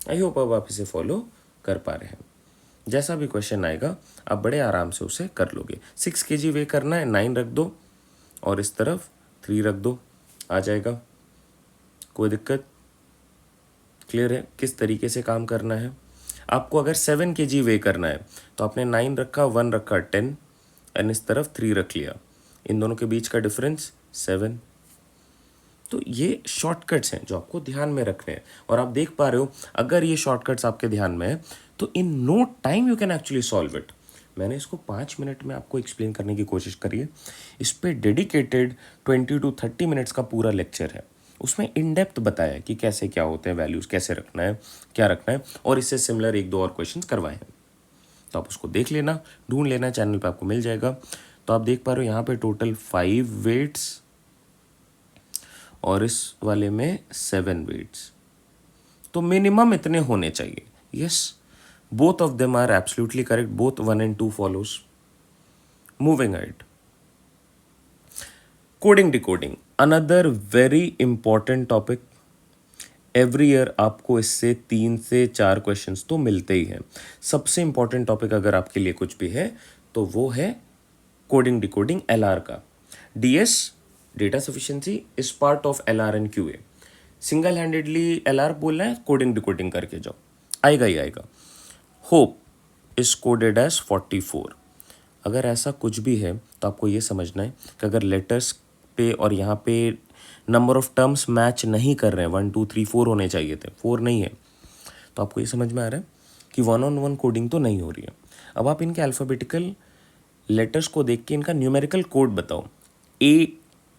आई होप अब आप इसे फॉलो कर पा रहे हैं। जैसा भी क्वेश्चन आएगा आप बड़े आराम से उसे कर लोगे। 6 kg वे करना है, 9 रख दो और इस तरफ 3 रख दो, आ जाएगा। कोई दिक्कत? क्लियर है किस तरीके से काम करना है? आपको अगर 7 kg वे करना है तो आपने 9 रखा, 1 रखा 10 एंड इस तरफ 3 रख लिया। इन दोनों के बीच का डिफरेंस 7। तो ये शॉर्टकट्स हैं जो आपको ध्यान में रखने हैं। और आप देख पा रहे हो, अगर ये शॉर्टकट्स आपके ध्यान में है तो in no time you can actually solve it. मैंने इसको 5 मिनट में आपको एक्सप्लेन करने की कोशिश करी है। इस पर डेडिकेटेड 20 to 30 मिनट्स का पूरा लेक्चर है। उसमें इन डेप्थ बताया है कि कैसे क्या होते हैं, वैल्यूज़ कैसे रखना है, क्या रखना है, और इससे सिमिलर 1-2 और क्वेश्चन करवाए हैं। तो आप उसको देख लेना, ढूंढ लेना, चैनल पे आपको मिल जाएगा। तो आप देख पा रहे हो यहाँ पे टोटल 5 वेट्स और इस वाले में 7 वेट्स। तो मिनिमम इतने होने चाहिए। Yes, both of them are absolutely correct, both 1 and 2 follows. Moving ahead, coding decoding, another very important topic. Every year आपको इससे 3 से 4 क्वेश्चंस तो मिलते ही हैं। सबसे इंपॉर्टेंट टॉपिक अगर आपके लिए कुछ भी है तो वो है कोडिंग डिकोडिंग एलआर का। DS data sufficiency is part of LR and QA. Single handedly LR बोलना है, कोडिंग डिकोडिंग करके जाओ, आएगा ही आएगा। Hope is coded as 44। अगर ऐसा कुछ भी है तो आपको ये समझना है कि अगर लेटर्स पे और यहाँ पे नंबर ऑफ टर्म्स मैच नहीं कर रहे हैं, 1 2 3 4 होने चाहिए थे, 4 नहीं है, तो आपको ये समझ में आ रहा है कि 1-on-1 कोडिंग तो नहीं हो रही है। अब आप इनके अल्फ़ाबेटिकल लेटर्स को देख के इनका न्यूमेरिकल कोड बताओ।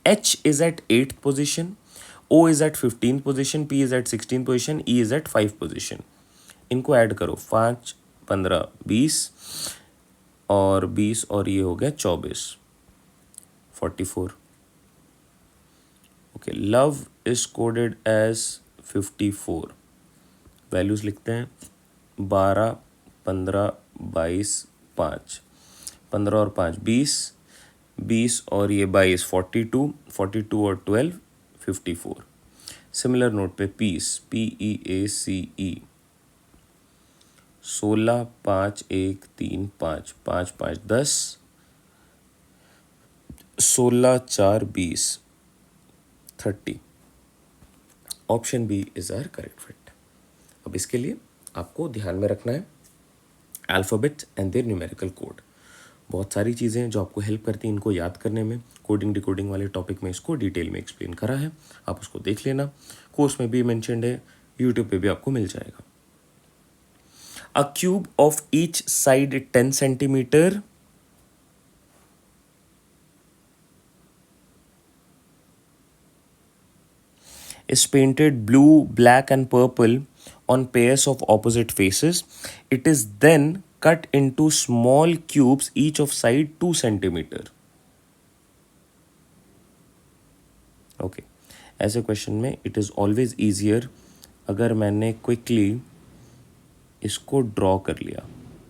H is at 8th position O is at 15th position, P is at 16th position, E is at 5 position. इनको ऐड करो, 5 15 20 और 20 और ये हो गया 24 44. Okay, love is coded as 54. Values लिखते हैं 12 15 22 5. 15 और 5 20, 20 और ये 22 42, 42 और 12 54. सिमिलर नोट पे piece, PEACE 16 5 1 3 5 5 5 10, 16 4 20 30. Option B is are correct fit. अब इसके लिए आपको ध्यान में रखना है alphabet and their numerical code. बहुत सारी चीज़ें हैं जो आपको हेल्प करती हैं इनको याद करने में. कोडिंग डिकोडिंग वाले टॉपिक में इसको डिटेल में एक्सप्लेन करा है, आप उसको देख लेना. कोर्स में भी मेंशन्ड है, यूट्यूब पे भी आपको मिल जाएगा. अ cube of each side 10 centimetre is painted blue, black and purple on pairs of opposite faces. It is then cut into small cubes each of side 2 centimeter. Okay, ऐसे question में it is always easier अगर मैंने quickly इसको draw कर लिया.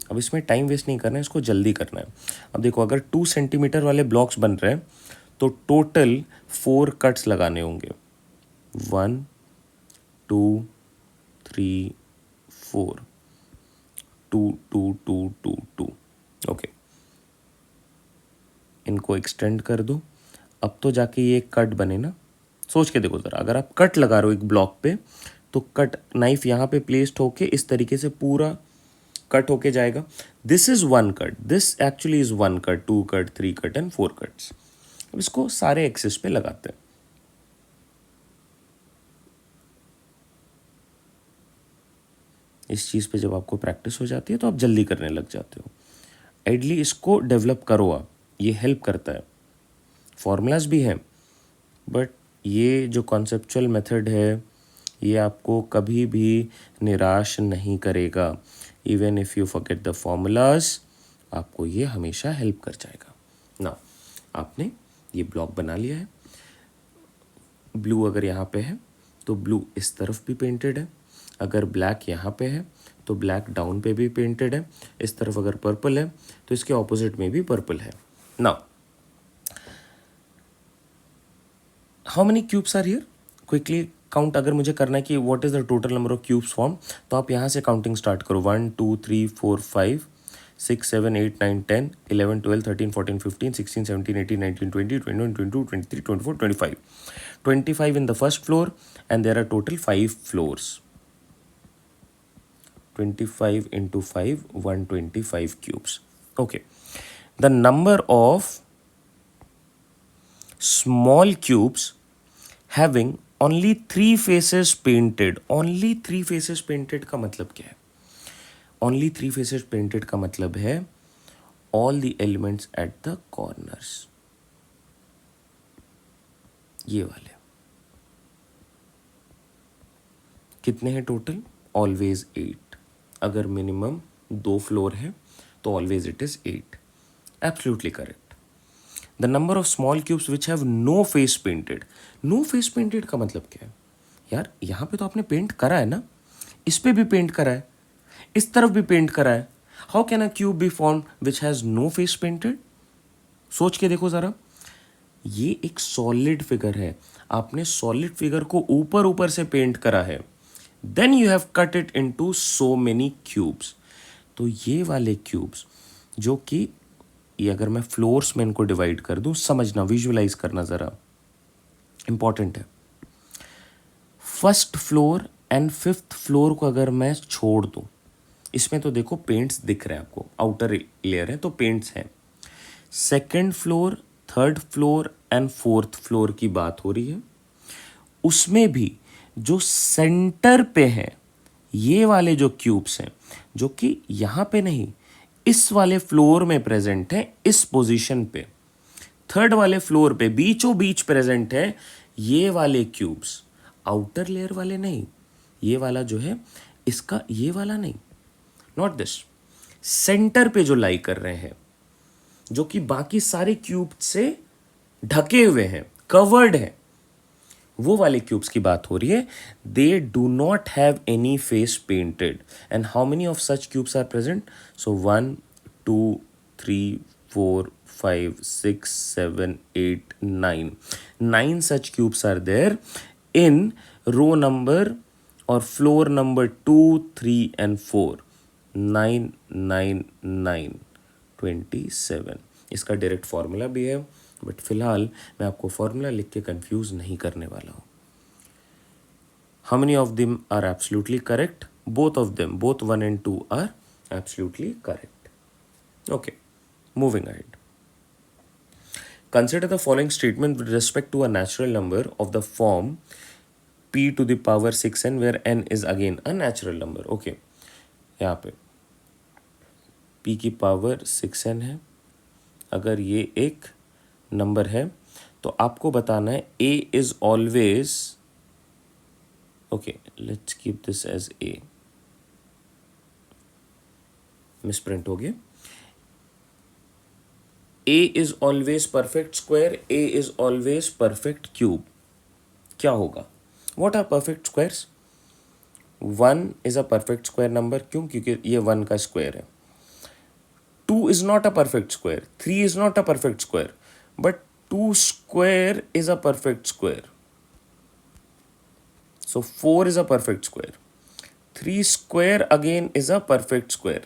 अब इसमें time waste नहीं करना है, इसको जल्दी करना है. अब देखो, अगर 2 सेंटीमीटर वाले ब्लॉक्स बन रहे हैं तो टोटल 4 कट्स लगाने होंगे. 1 2 3 4 2 2 2 2 2. ओके, इनको एक्सटेंड कर दो. अब तो जाके ये कट बने ना. सोच के देखो ज़रा, अगर आप कट लगा रहे हो एक ब्लॉक पे तो कट नाइफ यहाँ पे प्लेस्ड होके इस तरीके से पूरा कट होके जाएगा. This is 1 cut, this actually is 1 cut, 2 cut, 3 cut and 4 cuts. अब इसको सारे एक्सिस पे लगाते हैं. इस चीज़ पे जब आपको प्रैक्टिस हो जाती है तो आप जल्दी करने लग जाते हो. आइडली इसको डेवलप करो आप, ये हेल्प करता है. फॉर्मूलाज भी हैं बट ये जो कॉन्सेप्चुअल मेथड है ये आपको कभी भी निराश नहीं करेगा. Even if you forget the formulas, आपको ये हमेशा हेल्प कर जाएगा ना. आपने ये ब्लॉक बना लिया है. ब्लू अगर यहाँ पे है तो ब्लू इस तरफ भी पेंटेड है. अगर ब्लैक यहाँ पे है तो ब्लैक डाउन पे भी पेंटेड है. इस तरफ अगर पर्पल है तो इसके ऑपोजिट में भी पर्पल है. Now how many cubes are here? Quickly count अगर मुझे करना है कि what is the total number of cubes form, तो आप यहाँ से काउंटिंग स्टार्ट करो. 1 2 3 4 5 6 7 8 9 10 11 12 13 14 15 16 17 18 19 20 21 22 23 24 25. 25 in the first floor and there are total 5 floors. 25 into 5, 125 cubes. Okay. The number of small cubes having only 3 faces painted. Only 3 faces painted का मतलब क्या है? Only 3 faces painted का मतलब है all the elements at the corners. ये वाले कितने हैं टोटल? Always 8. अगर मिनिमम 2 फ्लोर है तो always it is 8. Absolutely correct. The number of small cubes which have no face painted. No face painted का मतलब क्या है? यार यहाँ पे तो आपने पेंट करा है ना, इस पे भी पेंट करा है, इस तरफ भी पेंट करा है. How can a cube be form which has no face painted? सोच के देखो ज़रा. ये एक सॉलिड फिगर है, आपने सॉलिड फिगर को ऊपर ऊपर से पेंट करा है. Then you have cut it into so many cubes. तो ये वाले क्यूब्स जो कि ये अगर मैं फ्लोर्स में इनको डिवाइड कर दूं, समझना, विजुअलाइज करना ज़रा, इंपॉर्टेंट है. First floor and 5th floor को अगर मैं छोड़ दूं, इसमें तो देखो पेंट्स दिख रहे हैं आपको, आउटर लेयर है तो पेंट्स हैं. Second floor, 3rd floor and 4th floor की बात हो रही है. उसमें भी जो सेंटर पे हैं ये वाले जो क्यूब्स हैं, जो कि यहाँ पे नहीं, इस वाले फ्लोर में प्रेजेंट है, इस पोजीशन पे, 3rd वाले फ्लोर पे बीचों बीच प्रेजेंट है ये वाले क्यूब्स. आउटर लेयर वाले नहीं, ये वाला जो है इसका, ये वाला नहीं, नॉट दिस, सेंटर पे जो लाई कर रहे हैं, जो कि बाकी सारे क्यूब से ढके हुए हैं, कवर्ड है, वो वाले क्यूब्स की बात हो रही है. They do not have any face painted. And how many of such cubes are present? So 1 2 3 4 5 6 7 8 9. 9 such cubes are there in row number or floor number 2 3 and 4. 9 9 9 27. इसका डायरेक्ट फॉर्मूला भी है, बट फिलहाल मैं आपको फॉर्मूला लिख के confuse नहीं करने वाला हूँ. How many of them are absolutely correct? Both of them, both 1 and 2 are absolutely correct. Okay, moving ahead. Consider the following statement with respect to a natural number of the form p to the power 6n, where n is again a natural number. Okay, यहाँ पे p की power 6n है. अगर ये एक number है तो आपको बताना है a is always, okay, let's keep this as a, misprint हो गया. a is always perfect square, a is always perfect cube. क्या होगा? What are perfect squares? 1 is a perfect square number. क्यों? क्योंकि ये 1 का स्क्वायर है. 2 is not a perfect square. 3 is not a perfect square. But 2 square is a perfect square. So 4 is a perfect square. 3 square again is a perfect square.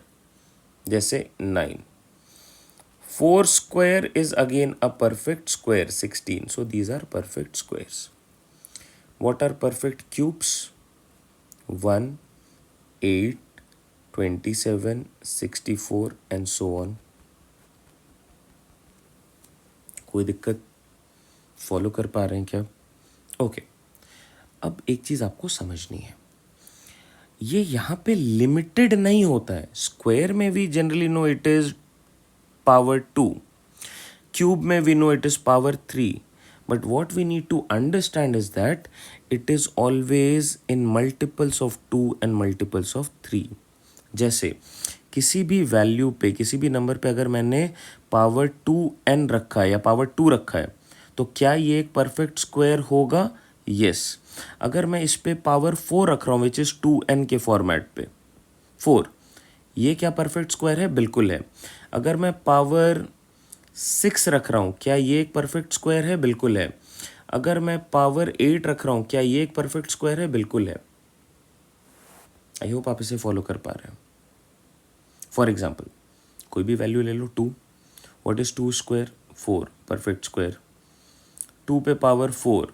जैसे 9. 4 square is again a perfect square, 16. So these are perfect squares. What are perfect cubes? 1, 8, 27, 64 and so on. कोई दिक्कत? Follow कर पा रहे हैं क्या? Okay, अब एक चीज़ आपको समझनी है, ये यहाँ पे लिमिटेड नहीं होता है. स्क्वायर में we generally know it is power 2, cube में we know it is power 3, but what we need to understand is that it is always in multiples of 2 and multiples of 3. जैसे किसी भी value पे, किसी भी number पे अगर मैंने पावर 2n रखा है या पावर 2 रखा है, तो क्या ये एक परफेक्ट स्क्वायर होगा? यस. अगर मैं इस पे पावर 4 रख रहा हूँ विच इज़ 2n के फॉर्मेट पे 4, ये क्या परफेक्ट स्क्वायर है? बिल्कुल है. अगर मैं पावर 6 रख रहा हूँ, क्या ये एक परफेक्ट स्क्वायर है? बिल्कुल है. अगर मैं पावर 8 रख रहा हूँ, क्या ये एक परफेक्ट स्क्वायर है? बिल्कुल है. आई होप आप इसे फॉलो कर पा रहे हैं. फॉर एग्जाम्पल कोई भी वैल्यू ले लो, 2. What is 2 square? 4, perfect square. 2 पे पावर 4,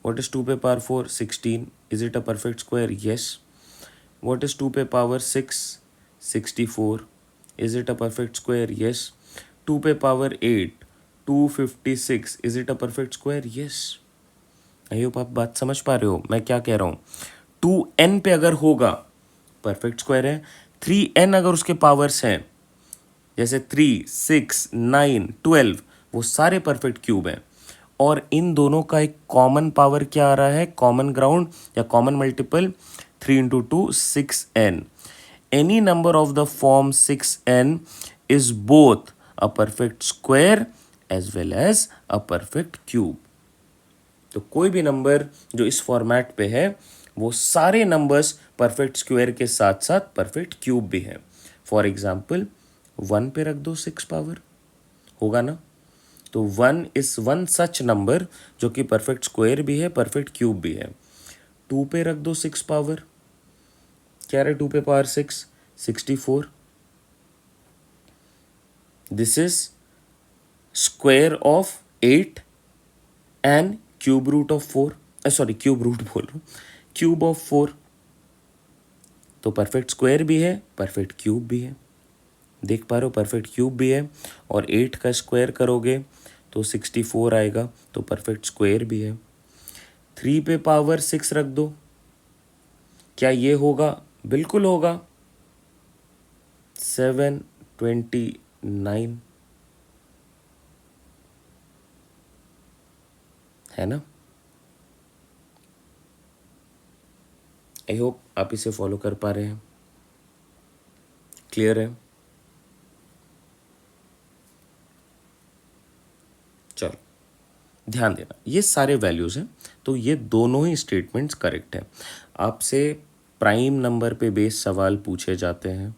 व्हाट इज 2 पे power 4? 16. Is it a perfect square? Yes. What is 2 पे power 6? 64. Is it a perfect square? Yes. 2 पे power 8, 256. Is it a perfect square? Yes. I hope आप बात समझ पा रहे हो मैं क्या कह रहा हूँ. 2n पे अगर होगा परफेक्ट स्क्वायर है. 3n अगर उसके पावर्स हैं, जैसे 3, 6, 9, 12, वो सारे परफेक्ट क्यूब हैं. और इन दोनों का एक कॉमन पावर क्या आ रहा है? कॉमन ग्राउंड या common multiple 3 into 2 6n. Any number of the form 6n is both a perfect square as well as a perfect cube. तो कोई भी नंबर जो इस फॉर्मेट पे है, वो सारे नंबर्स परफेक्ट स्क्वायर के साथ साथ परफेक्ट क्यूब भी है. फॉर एग्जाम्पल 1 पे रख दो 6 पावर, होगा ना? तो 1 इज वन सच नंबर जो कि परफेक्ट स्क्वायर भी है, परफेक्ट क्यूब भी है. 2 पे रख दो 6 पावर, क्या रहे 2 पे power 6? 64. This is square of 8 and cube root of 4. Sorry, cube root बोल रहा हूँ, क्यूब ऑफ 4. तो परफेक्ट स्क्वायर भी है, परफेक्ट क्यूब भी है. देख पा रहे हो, परफेक्ट क्यूब भी है. और 8 का स्क्वायर करोगे तो 64 आएगा, तो परफेक्ट स्क्वायर भी है. 3 पे पावर 6 रख दो, क्या ये होगा? बिल्कुल होगा. 729 है ना? आई होप आप इसे फॉलो कर पा रहे हैं, क्लियर है? चलो ध्यान देना, ये सारे वैल्यूज़ हैं, तो ये दोनों ही स्टेटमेंट्स करेक्ट हैं। आपसे प्राइम नंबर पे बेस्ड सवाल पूछे जाते हैं,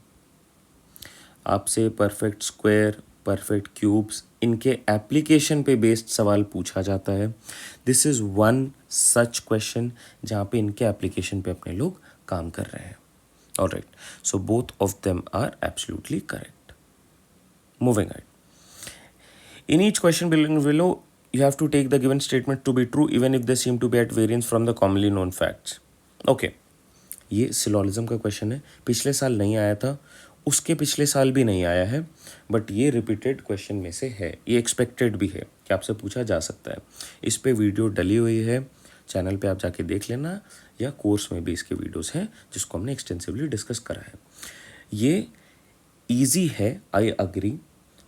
आपसे परफेक्ट स्क्वायर, परफेक्ट क्यूब्स, इनके एप्लीकेशन पे बेस्ड सवाल पूछा जाता है। This is one such question जहाँ पे इनके एप्लीकेशन पे अपने लोग काम कर रहे हैं। Alright, so both of them are absolutely correct. Moving ahead, in each question below you have to take the given statement to be true even if they seem to be at variance from the commonly known facts. Okay, ये syllogism का question है, पिछले साल नहीं आया था, उसके पिछले साल भी नहीं आया है, बट ये रिपीटेड क्वेश्चन में से है, ये एक्सपेक्टेड भी है कि आपसे पूछा जा सकता है। इस पे वीडियो डली हुई है, चैनल पे आप जाके देख लेना, या कोर्स में भी इसके वीडियोस हैं जिसको हमने एक्सटेंसिवली डिस्कस करा है। ये ईजी है, आई अग्री,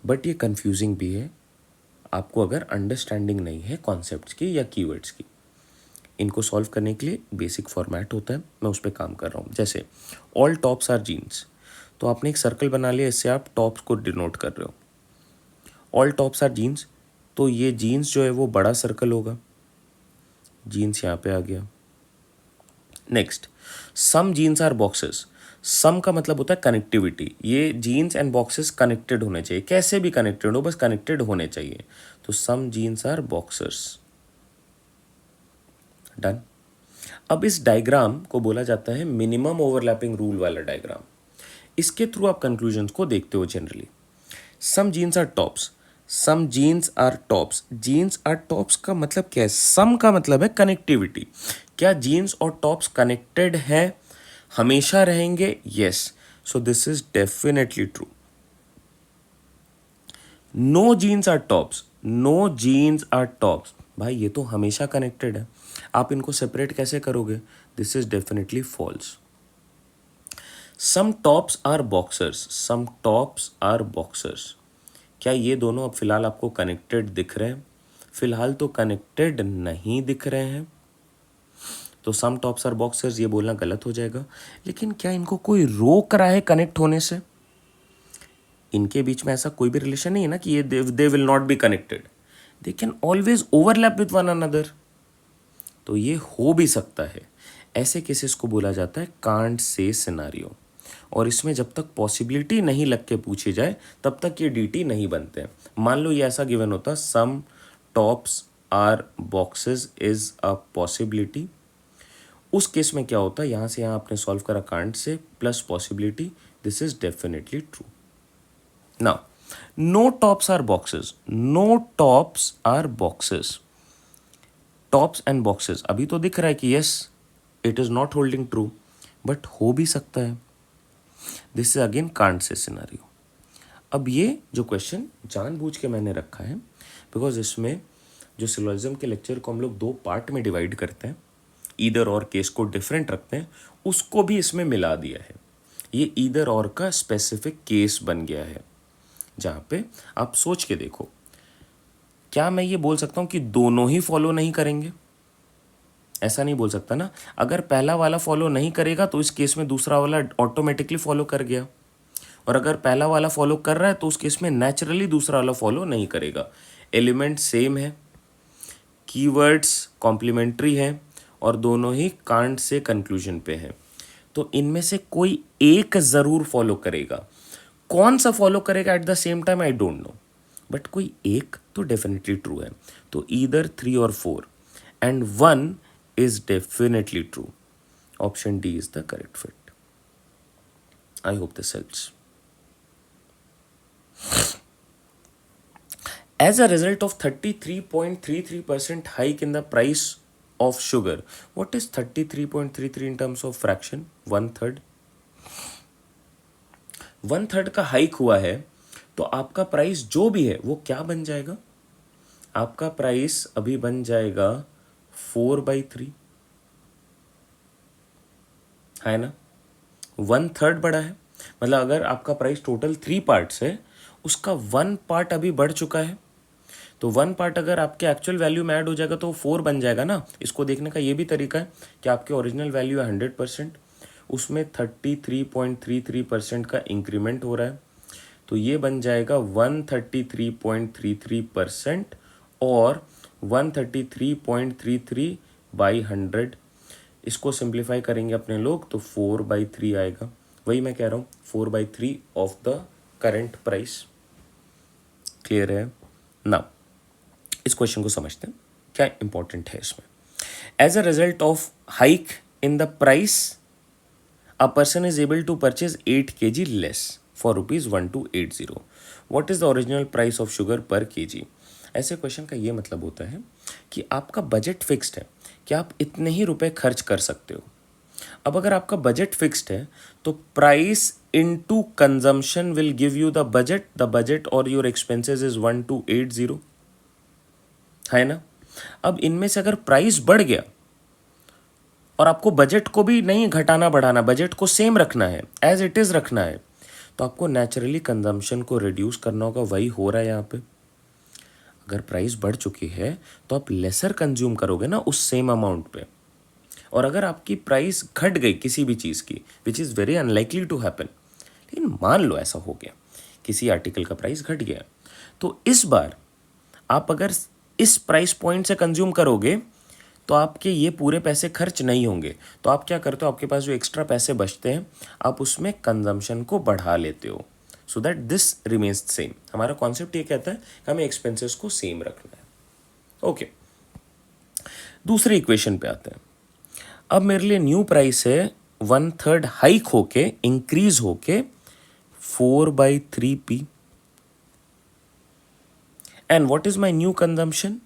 बट ये कन्फ्यूजिंग भी है आपको अगर अंडरस्टैंडिंग नहीं है कॉन्सेप्ट्स की या कीवर्ड्स की। इनको सॉल्व करने के लिए बेसिक फॉर्मेट होता है, मैं उस पर काम कर रहा हूँ। जैसे ऑल टॉप्स आर जीन्स, तो आपने एक सर्कल बना लिया, इससे आप टॉप्स को डिनोट कर रहे हो। ऑल टॉप्स आर जीन्स, तो ये जीन्स जो है वो बड़ा सर्कल होगा, जीन्स यहाँ पे आ गया। Next, some jeans are boxes, some का मतलब होता है कनेक्टिविटी, ये जीन्स एंड बॉक्सेस कनेक्टेड होने चाहिए, कैसे भी कनेक्टेड हो, बस कनेक्टेड होने चाहिए, तो some jeans are boxers. Done. अब इस डायग्राम को बोला जाता है मिनिमम ओवरलैपिंग रूल वाला डायग्राम। इसके थ्रू आप कंक्लूजन्स को देखते हो generally. Some jeans are tops, some jeans are tops, jeans are tops का मतलब क्या है? सम का मतलब है कनेक्टिविटी। क्या जीन्स और टॉप्स कनेक्टेड है, हमेशा रहेंगे? Yes, so this is definitely true. No jeans are tops, no jeans are tops, भाई ये तो हमेशा कनेक्टेड है, आप इनको सेपरेट कैसे करोगे? This is definitely false. Some tops are boxers, some tops are boxers, क्या ये दोनों अब फिलहाल आपको कनेक्टेड दिख रहे हैं? फिलहाल तो कनेक्टेड नहीं दिख रहे हैं, तो सम टॉप्स आर बॉक्सर्स ये बोलना गलत हो जाएगा। लेकिन क्या इनको कोई रोक रहा है कनेक्ट होने से? इनके बीच में ऐसा कोई भी रिलेशन नहीं है ना कि ये they will not be connected, they can always overlap with one another, तो ये हो भी सकता है। ऐसे केसेस को बोला जाता है कांट से सिनारियो, और इसमें जब तक पॉसिबिलिटी नहीं लग के पूछी जाए तब तक ये डीटी नहीं बनते हैं। मान लो ये ऐसा गिवन होता, some tops are boxes is a possibility, उस केस में क्या होता है, यहाँ से यहाँ आपने सॉल्व करा can't say plus possibility, this is definitely true. Now no tops are boxes, no tops are boxes, tops and boxes अभी तो दिख रहा है कि yes it is not holding true, but हो भी सकता है, this is again can't say scenario. अब ये जो क्वेश्चन जानबूझ के मैंने रखा है बिकॉज इसमें जो सिलोजिज्म के लेक्चर को हम लोग दो पार्ट में डिवाइड करते हैं, ईदर और केस को डिफरेंट रखते हैं, उसको भी इसमें मिला दिया है। ये ईदर और का स्पेसिफिक केस बन गया है, जहाँ पे आप सोच के देखो, क्या मैं ये बोल सकता हूँ कि दोनों ही फॉलो नहीं करेंगे? ऐसा नहीं बोल सकता ना। अगर पहला वाला फॉलो नहीं करेगा तो इस केस में दूसरा वाला ऑटोमेटिकली फॉलो कर गया, और अगर पहला वाला फॉलो कर रहा है तो उस केस में नेचुरली दूसरा वाला फॉलो नहीं करेगा। एलिमेंट सेम है, कीवर्ड्स कॉम्प्लीमेंट्री हैं, और दोनों ही कांट से कंक्लूजन पे हैं, तो इनमें से कोई एक ज़रूर फॉलो करेगा। कौन सा फॉलो करेगा at the same time I don't know, but कोई एक तो डेफिनेटली ट्रू है। तो ईदर 3 और 4 and 1 is definitely true. Option D is the correct fit. I hope this helps. As a result of 33.33% hike in the price of sugar, what is 33.33 in terms of fraction? 1/3. 1/3 का hike हुआ है, तो आपका price जो भी है वो क्या बन जाएगा? आपका प्राइस अभी बन जाएगा 4/3, है ना? 1/3 बढ़ा है, मतलब अगर आपका प्राइस टोटल 3 पार्ट्स है, उसका 1 पार्ट अभी बढ़ चुका है, तो 1 पार्ट अगर आपके एक्चुअल वैल्यू में ऐड हो जाएगा तो 4 बन जाएगा ना। इसको देखने का ये भी तरीका है कि आपके ओरिजिनल वैल्यू है 100%, उसमें 33.33% का इंक्रीमेंट हो रहा है, तो ये बन जाएगा 133.33% और 133.33 बाई 100। इसको सिंप्लीफाई करेंगे अपने लोग तो 4/3 आएगा। वही मैं कह रहा हूँ, 4/3 of the current price. Clear है ना? इस क्वेश्चन को समझते हैं, क्या इंपॉर्टेंट है इसमें। As a result of hike in the price a person is able to purchase 8 kg less for rupees 1280. What is the original price of sugar per kg? ऐसे क्वेश्चन का ये मतलब होता है कि आपका बजट फिक्स्ड है कि आप इतने ही रुपए खर्च कर सकते हो। अब अगर आपका बजट फिक्स्ड है तो price into consumption will give you the budget और योर एक्सपेंसेस इज 1280, है ना। अब इनमें से अगर प्राइस बढ़ गया और आपको बजट को भी नहीं घटाना बढ़ाना, बजट को सेम रखना है, एज इट इज़ रखना है, तो आपको नेचुरली कंजम्पशन को रिड्यूस करना होगा। वही हो रहा है यहाँ पे। अगर प्राइस बढ़ चुकी है तो आप लेसर कंज्यूम करोगे ना उस सेम अमाउंट पे। और अगर आपकी प्राइस घट गई किसी भी चीज़ की, which is very unlikely to happen, लेकिन मान लो ऐसा हो गया, किसी आर्टिकल का प्राइस घट गया, तो इस बार आप अगर इस प्राइस पॉइंट से कंज्यूम करोगे तो आपके ये पूरे पैसे खर्च नहीं होंगे। तो आप क्या करते हो, आपके पास जो एक्स्ट्रा पैसे बचते हैं आप उसमें कंजम्पशन को बढ़ा लेते हो, so that this remains same. हमारा कॉन्सेप्ट ये कहता है कि हमें एक्सपेंसेस को सेम रखना है। ओके, दूसरे इक्वेशन पे आते हैं। अब मेरे लिए न्यू प्राइस है 1/3 हाइक होके, इंक्रीज होके 4/3p, and what is my new consumption?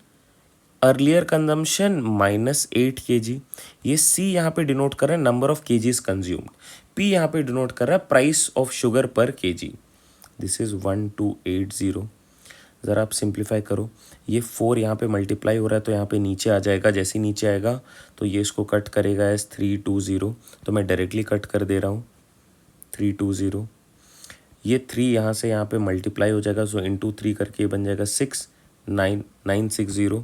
Earlier consumption -8 kg। ये C यहाँ पे डिनोट कर रहा है number of kgs consumed, P यहाँ पे डिनोट कर रहा है प्राइस ऑफ शुगर पर kg। This is 1280। ज़रा आप सिंप्लीफाई करो, ये 4 यहाँ पे मल्टीप्लाई हो रहा है तो यहाँ पे नीचे आ जाएगा। जैसे नीचे आएगा तो ये इसको कट करेगा एज 320, तो मैं डायरेक्टली कट कर दे रहा हूँ 320। ये 3 यहाँ से यहाँ पे मल्टीप्लाई हो जाएगा, सो इंटू 3 करके ये बन जाएगा 69960।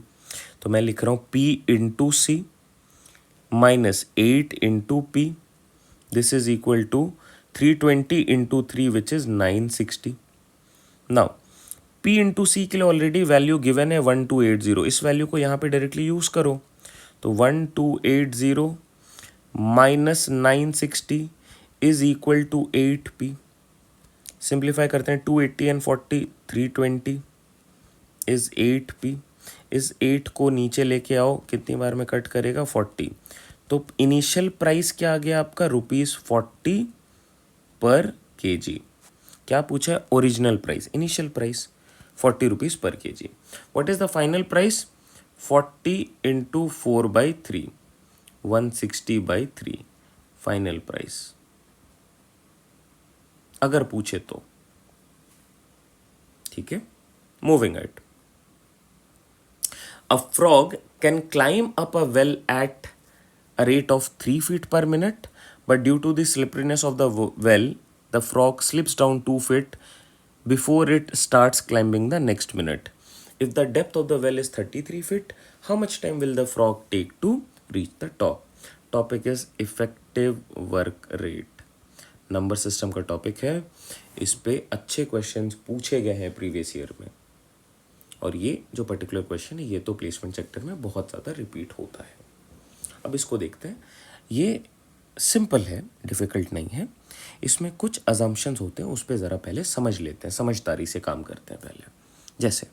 तो मैं लिख रहा हूँ P into C minus 8 into P, this is equal to 320 into 3 which is 960। Now P into C के लिए ऑलरेडी वैल्यू गिवन है 1280, इस वैल्यू को यहाँ पे डायरेक्टली यूज करो। तो 1280 minus 960 is equal to 8p। Simplify करते हैं, 280 एंड 40 320 इज 8p। इस 8 को नीचे लेके आओ, कितनी बार में कट करेगा 40। तो इनिशियल प्राइस क्या आ गया आपका ₹40 पर kg। क्या पूछा है? ओरिजिनल प्राइस, इनिशियल प्राइस ₹40 पर kg। What is the final price? 40 into 4/3, 160/3 final price, अगर पूछे तो। ठीक है, moving at. A frog can climb up a well at a rate of 3 feet per minute, but due to the slipperiness of the well, the frog slips down 2 feet before it starts climbing the next minute. If the depth of the well is 33 feet, how much time will the frog take to reach the top? Topic is effective work rate. Number system का topic है, इस पे अच्छे questions पूछे गए हैं previous year में, और ये जो पर्टिकुलर क्वेश्चन है ये तो प्लेसमेंट सेक्टर में बहुत ज़्यादा रिपीट होता है। अब इसको देखते हैं, ये सिंपल है, डिफ़िकल्ट नहीं है। इसमें कुछ अजम्पशंस होते हैं, उस पर ज़रा पहले समझ लेते हैं, समझदारी से काम करते हैं पहले। जैसे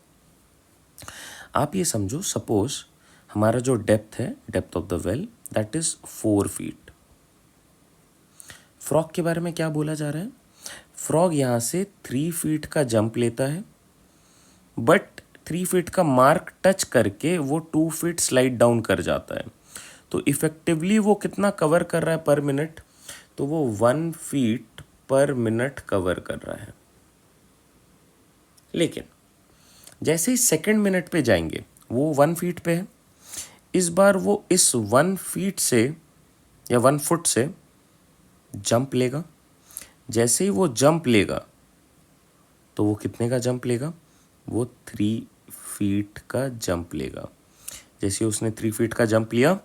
आप ये समझो, सपोज हमारा जो डेप्थ है, depth of the well, that is 4 feet. Frog के बारे में क्या बोला जा रहा है? फ्रॉग यहाँ से 3 फीट का जंप लेता है, बट 3 फीट का मार्क टच करके वो 2 फीट स्लाइड डाउन कर जाता है। तो इफेक्टिवली वो कितना कवर कर रहा है पर मिनट? तो वो 1 फीट पर मिनट कवर कर रहा है। लेकिन जैसे ही सेकेंड मिनट पे जाएंगे, वो 1 फीट पे है, इस बार वो इस 1 फीट से या 1 फुट से जंप लेगा। जैसे ही वो जंप लेगा तो वो कितने का जंप लेगा? वो 3 फीट का जंप लेगा। जैसे उसने 3 फीट का जंप लिया,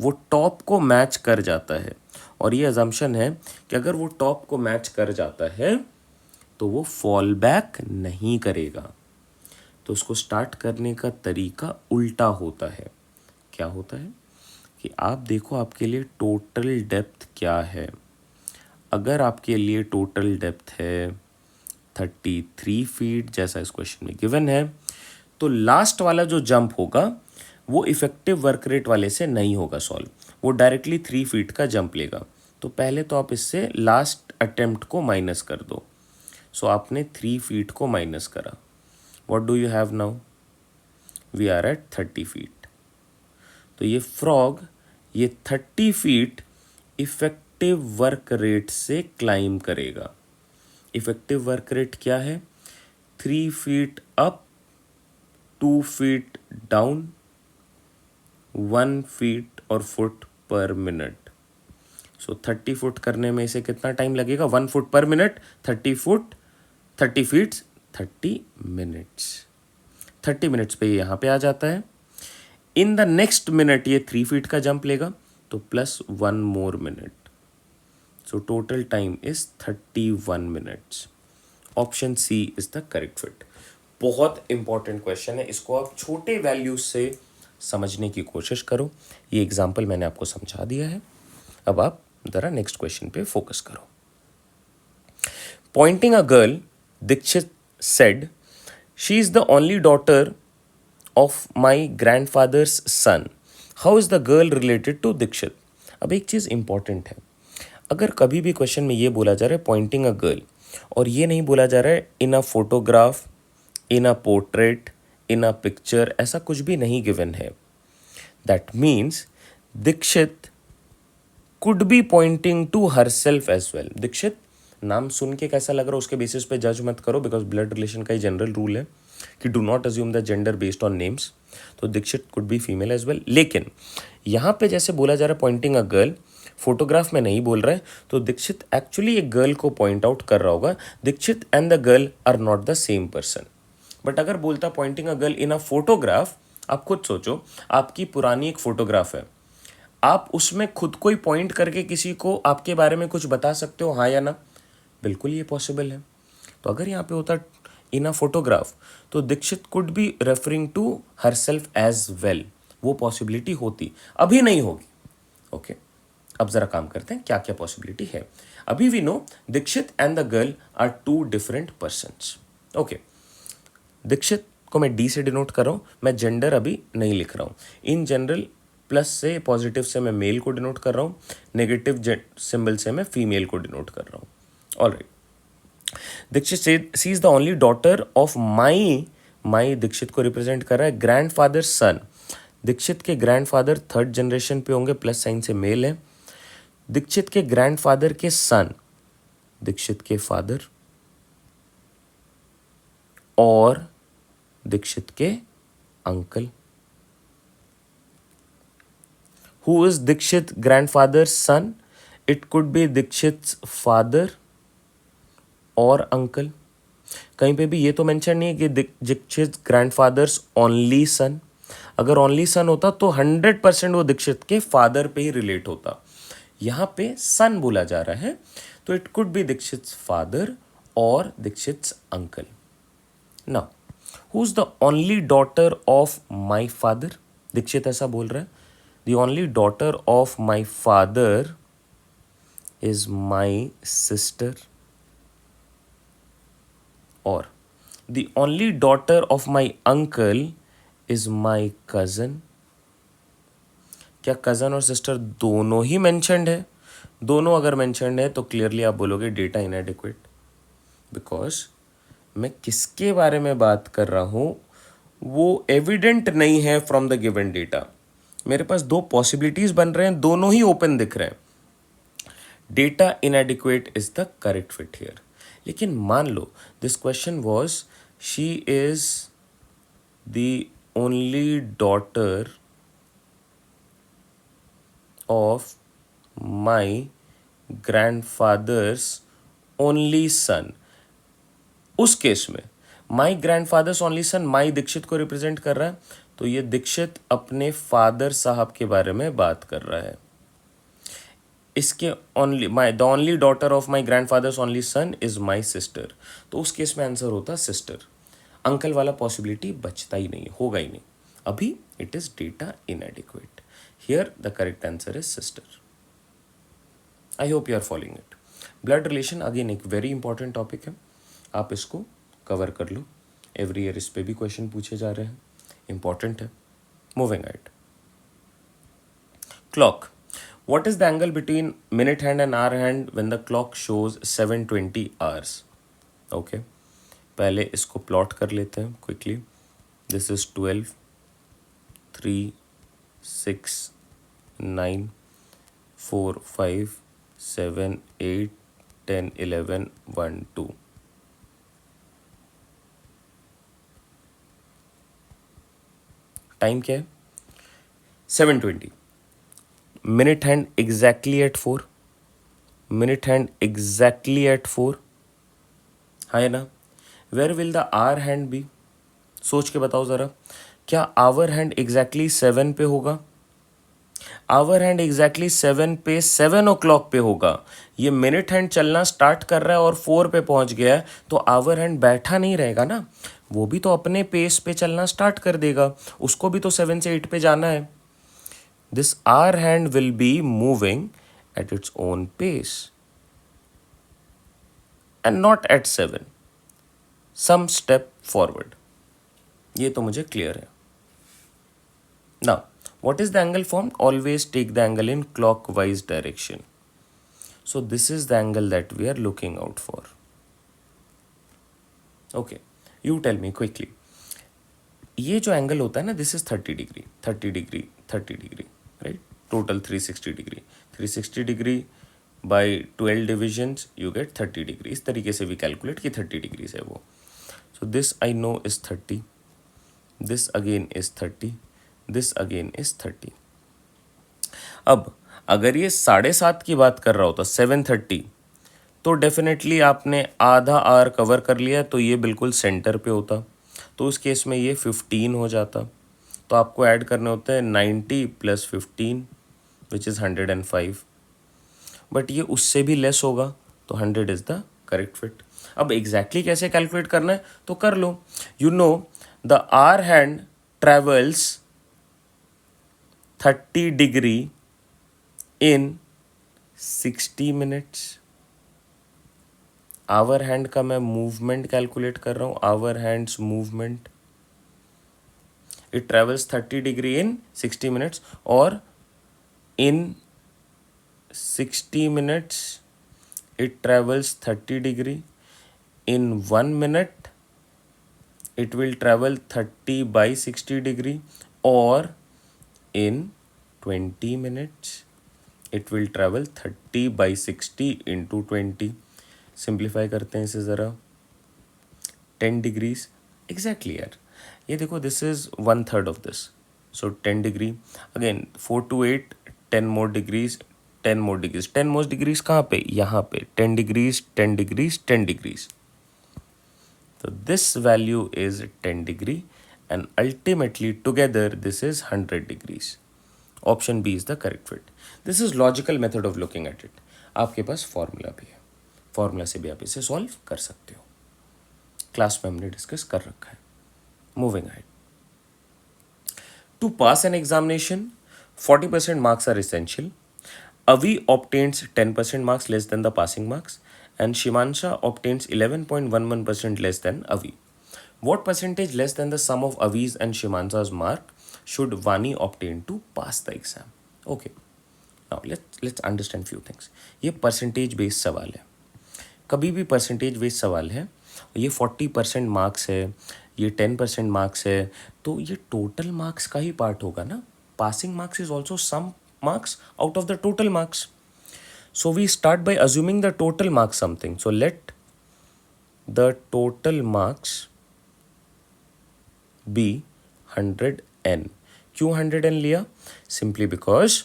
वो टॉप को मैच कर जाता है, और ये अजम्पशन है कि अगर वो टॉप को मैच कर जाता है तो वो फॉल बैक नहीं करेगा। तो उसको स्टार्ट करने का तरीका उल्टा होता है। क्या होता है कि आप देखो आपके लिए टोटल डेप्थ क्या है। अगर आपके लिए टोटल डेप्थ है 33 फीट, जैसा इस क्वेश्चन में गिवन है, तो लास्ट वाला जो जंप होगा वो इफेक्टिव वर्क रेट वाले से नहीं होगा सॉल्व, वो डायरेक्टली 3 फीट का जंप लेगा। तो पहले तो आप इससे लास्ट अटेम्प्ट को माइनस कर दो। सो आपने 3 फीट को माइनस करा। What do you have now? We are at 30 feet. तो ये फ्रॉग ये 30 फीट इफेक्टिव वर्क रेट से क्लाइम करेगा। इफेक्टिव वर्क रेट क्या है? 3 feet up, 2 feet down, 1 feet और foot per minute. So 30 foot करने में इसे कितना टाइम लगेगा? 1 foot per minute, 30 foot, 30 feet, 30 minutes. 30 minutes पे ये यहाँ पे आ जाता है। इन द नेक्स्ट मिनट ये 3 फीट का जंप लेगा, तो plus 1 more minute. So total time is 31 minutes. Option C is the correct fit. बहुत इंपॉर्टेंट क्वेश्चन है, इसको आप छोटे वैल्यूज से समझने की कोशिश करो। ये एग्जाम्पल मैंने आपको समझा दिया है। अब आप जरा नेक्स्ट क्वेश्चन पे फोकस करो। Pointing a girl, Dixit said, she is the only daughter of my grandfather's son. How is the girl related to Dixit? अब एक चीज़ इंपॉर्टेंट है, अगर कभी भी क्वेश्चन में ये बोला जा रहा है पॉइंटिंग अ गर्ल, और ये नहीं बोला जा रहा है in a photograph, in a portrait, in a picture, ऐसा कुछ भी नहीं गिवन है, that means Dikshit could be pointing to herself as well. Dikshit नाम सुन के कैसा लग रहा है उसके बेसिस पे जज मत करो, बिकॉज ब्लड रिलेशन का ही जनरल रूल है कि do not assume the gender based on names. तो Dixit could be female as well. लेकिन यहाँ पे जैसे बोला जा रहा है पॉइंटिंग अ गर्ल, फोटोग्राफ में नहीं बोल रहा है, तो दीक्षित एक्चुअली एक गर्ल को पॉइंट आउट कर रहा होगा। Dixit and the girl are not the same person. But अगर बोलता pointing a girl in a photograph, आप खुद सोचो, आपकी पुरानी एक फोटोग्राफ है, आप उसमें खुद को ही पॉइंट करके किसी को आपके बारे में कुछ बता सकते हो, हाँ या ना? बिल्कुल ये पॉसिबल है। तो अगर यहाँ पे होता इन अ फोटोग्राफ, तो Dixit could be referring to herself as well, वो पॉसिबिलिटी होती, अभी नहीं होगी। ओके, अब जरा काम करते हैं क्या क्या पॉसिबिलिटी है। अभी we know Dixit and the girl are 2 different persons. Okay, Dixit को मैं डी से डिनोट कर रहा हूँ, मैं जेंडर अभी नहीं लिख रहा हूँ। इन जनरल प्लस से पॉजिटिव से मैं मेल को डिनोट कर रहा हूँ, नेगेटिव सिंबल से मैं फीमेल को डिनोट कर रहा हूँ। Alright, Dixit she is the only daughter of my Dixit को रिप्रेजेंट कर रहा है ग्रैंड फादर सन। दीक्षित के ग्रैंडफादर 3rd जनरेशन पे होंगे, प्लस साइन से मेल है। दीक्षित के ग्रैंडफादर के सन, दीक्षित के फादर और दीक्षित के uncle. Who is Dixit grandfather son? It could be Dixit father और अंकल। कहीं पे भी ये तो मेंशन नहीं है कि दीक्षित ग्रैंडफादर्स ओनली सन। अगर ओनली सन होता तो 100% वो दीक्षित के फादर पे ही रिलेट होता। यहाँ पे सन बोला जा रहा है, तो it could be Dixit father और Dikshit uncle. Now who is the only daughter of my father? Dikshit ऐसा बोल रहा है, the only daughter of my father is my sister, और the only daughter of my uncle is my cousin. क्या cousin और sister दोनों ही मेंशन्ड है? दोनों अगर मेंशन्ड है तो क्लियरली आप बोलोगे डेटा इनएडिक्वेट, बिकॉज मैं किसके बारे में बात कर रहा हूं वो एविडेंट नहीं है फ्रॉम द गिवन डेटा। मेरे पास 2 पॉसिबिलिटीज बन रहे हैं, दोनों ही ओपन दिख रहे हैं। Data inadequate is the correct fit here. लेकिन मान लो this question was she is the only daughter of my grandfather's only son. उस केस में my grandfather's only son, my Dixit को रिप्रेजेंट कर रहा है, तो ये दीक्षित अपने फादर साहब के बारे में बात कर रहा है. इसके only my the only daughter of my grandfather's only sun is my sister, तो उस केस में आंसर होता सिस्टर. अंकल वाला पॉसिबिलिटी बचता ही नहीं, होगा ही नहीं. अभी it is data inadequate. Here the correct answer is sister. I hope you are following it. Blood relation again एक वेरी इंपॉर्टेंट टॉपिक है, आप इसको कवर कर लो. एवरी ईयर इस पे भी क्वेश्चन पूछे जा रहे हैं, इंपॉर्टेंट है. Moving at. Clock. What is the angle between minute hand and hour hand when the clock shows 7:20 hours? Okay. पहले इसको प्लॉट कर लेते हैं क्विकली. This is 12, 3, 6, 9, 4, 5, 7, 8, 10, 11, 1, 2. टाइम क्या है? 7:20. Minute hand exactly at 4. Minute hand exactly at 4. है ना? Where will the hour hand be? सोच के बताओ ज़रा. क्या hour hand exactly 7 पे होगा? Hour hand exactly 7 पे 7 o'clock पे होगा. ये minute hand चलना स्टार्ट कर रहा है और 4 पे पहुंच गया है, तो hour hand बैठा नहीं रहेगा ना, वो भी तो अपने पेस पे चलना स्टार्ट कर देगा. उसको भी तो 7 से 8 पे जाना है. This hour hand will be moving at its own pace and not at 7. Some step forward. ये तो मुझे क्लियर है. Now, what is the angle formed? Always take the angle in clockwise direction. So this is the angle that we are looking out for. Okay, you tell me quickly. ये जो angle होता है ना, this is 30 degree, 30 degree, 30 degree, right. Total 360 degree. 360 degree by 12 divisions you get 30 degree. इस तरीके से भी calculate कि 30 डिग्री है वो. So this I know is 30, this again is 30, this again is 30. अब अगर ये 7:30 की बात कर रहा होता 7:30, तो डेफिनेटली आपने आधा आवर कवर कर लिया, तो ये बिल्कुल सेंटर पे होता, तो उस केस में ये 15 हो जाता. तो आपको ऐड करने होते हैं 90 + 15 विच इज़ 105. बट ये उससे भी लेस होगा, तो 100 इज़ द करेक्ट फिट. अब एग्जैक्टली कैसे कैलकुलेट करना है तो कर लो. You know the hour hand travels 30 degree in 60 minutes. Hour hand का मैं मूवमेंट कैलकुलेट कर रहा हूँ. Hour hands movement, it travels 30 degree in 60 minutes, और in 60 minutes it travels 30 degree. In 1 minute it will travel 30 by 60 degree, or in 20 minutes it will travel 30 by 60 into 20. Simplify करते हैं इसे ज़रा. 10 degrees exactly यार. ये देखो, this is 1/3 of this, so 10 degree. Again 4 to 8, 10 more degrees, 10 more degrees. 10 more degrees कहाँ पे? यहाँ पे 10 degrees, 10 degrees, 10 degrees. So this value is 10 degree, and ultimately together this is 100 degrees. Option B is the correct fit. This is logical method of looking at it. आपके पास formula भी है, formula से भी आप इसे सॉल्व कर सकते हो. क्लास में हमने डिस्कस कर रखा है. Moving ahead. To pass an examination, 40% marks are essential. Avi obtains 10% marks less than the passing marks, and Shimansha obtains 11.11% less than Avi. What percentage less than the sum of Avi's and Shimansha's mark should Vani obtain to pass the exam? Okay, now let's understand few things. ये percentage based सवाल है. कभी भी percentage based सवाल है. ये 40% marks है, ये 10% मार्क्स है, तो ये टोटल मार्क्स का ही पार्ट होगा ना. Passing marks is also some marks out of the total marks. So we start by assuming the total marks something. So let the total marks be 100n. क्यों 100n लिया? Simply because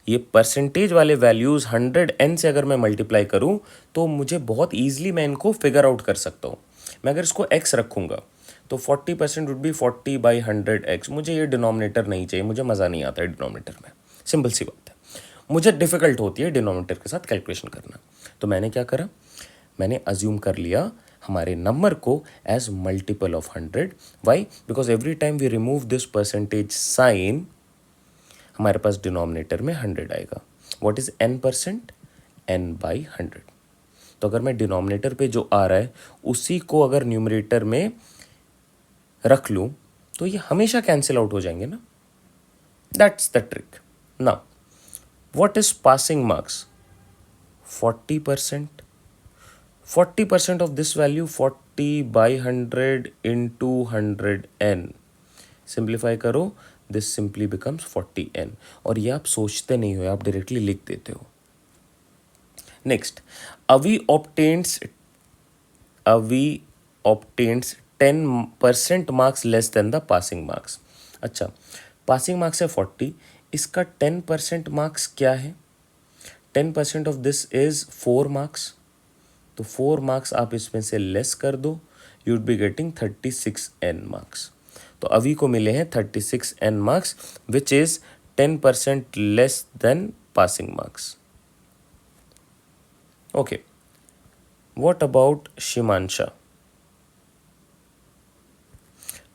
ये percentage वाले values 100n से अगर मैं multiply करूँ तो मुझे बहुत ईजिली मैं इनको फिगर आउट कर सकता हूँ. मैं अगर इसको x रखूँगा तो 40% वुड बी 40/100x। मुझे ये डिनोमिनेटर नहीं चाहिए, मुझे मज़ा नहीं आता है डिनोमिनेटर में, सिंपल सी बात है। मुझे डिफ़िकल्ट होती है डिनोमिनेटर के साथ कैलकुलेशन करना। तो मैंने क्या करा, मैंने अज्यूम कर लिया हमारे नंबर को as multiple of 100। Why? Because every time we remove this percentage sign हमारे पास डिनोमिनेटर में 100 आएगा। What is n%? n/100। तो अगर मैं डिनोमिनेटर पे जो आ रहा है उसी को अगर न्यूमरेटर में रख लूं तो ये हमेशा कैंसिल आउट हो जाएंगे ना। That's the trick. Now what is passing marks? 40%। 40% of this value 40/100 into 100n। Simplify करो, दिस सिंपली बिकम्स 40n। और ये आप सोचते नहीं हो, आप डायरेक्टली लिख देते हो। नेक्स्ट, अवी obtains 10% marks less than the passing marks. अच्छा, पासिंग मार्क्स है 40, इसका 10% मार्क्स क्या है? 10% ऑफ दिस इज 4 मार्क्स। तो 4 मार्क्स आप इसमें से लेस कर दो, you would be getting 36n marks. तो अभी को मिले हैं 36n marks which is 10% less than passing marks. Okay, what about Shimansha?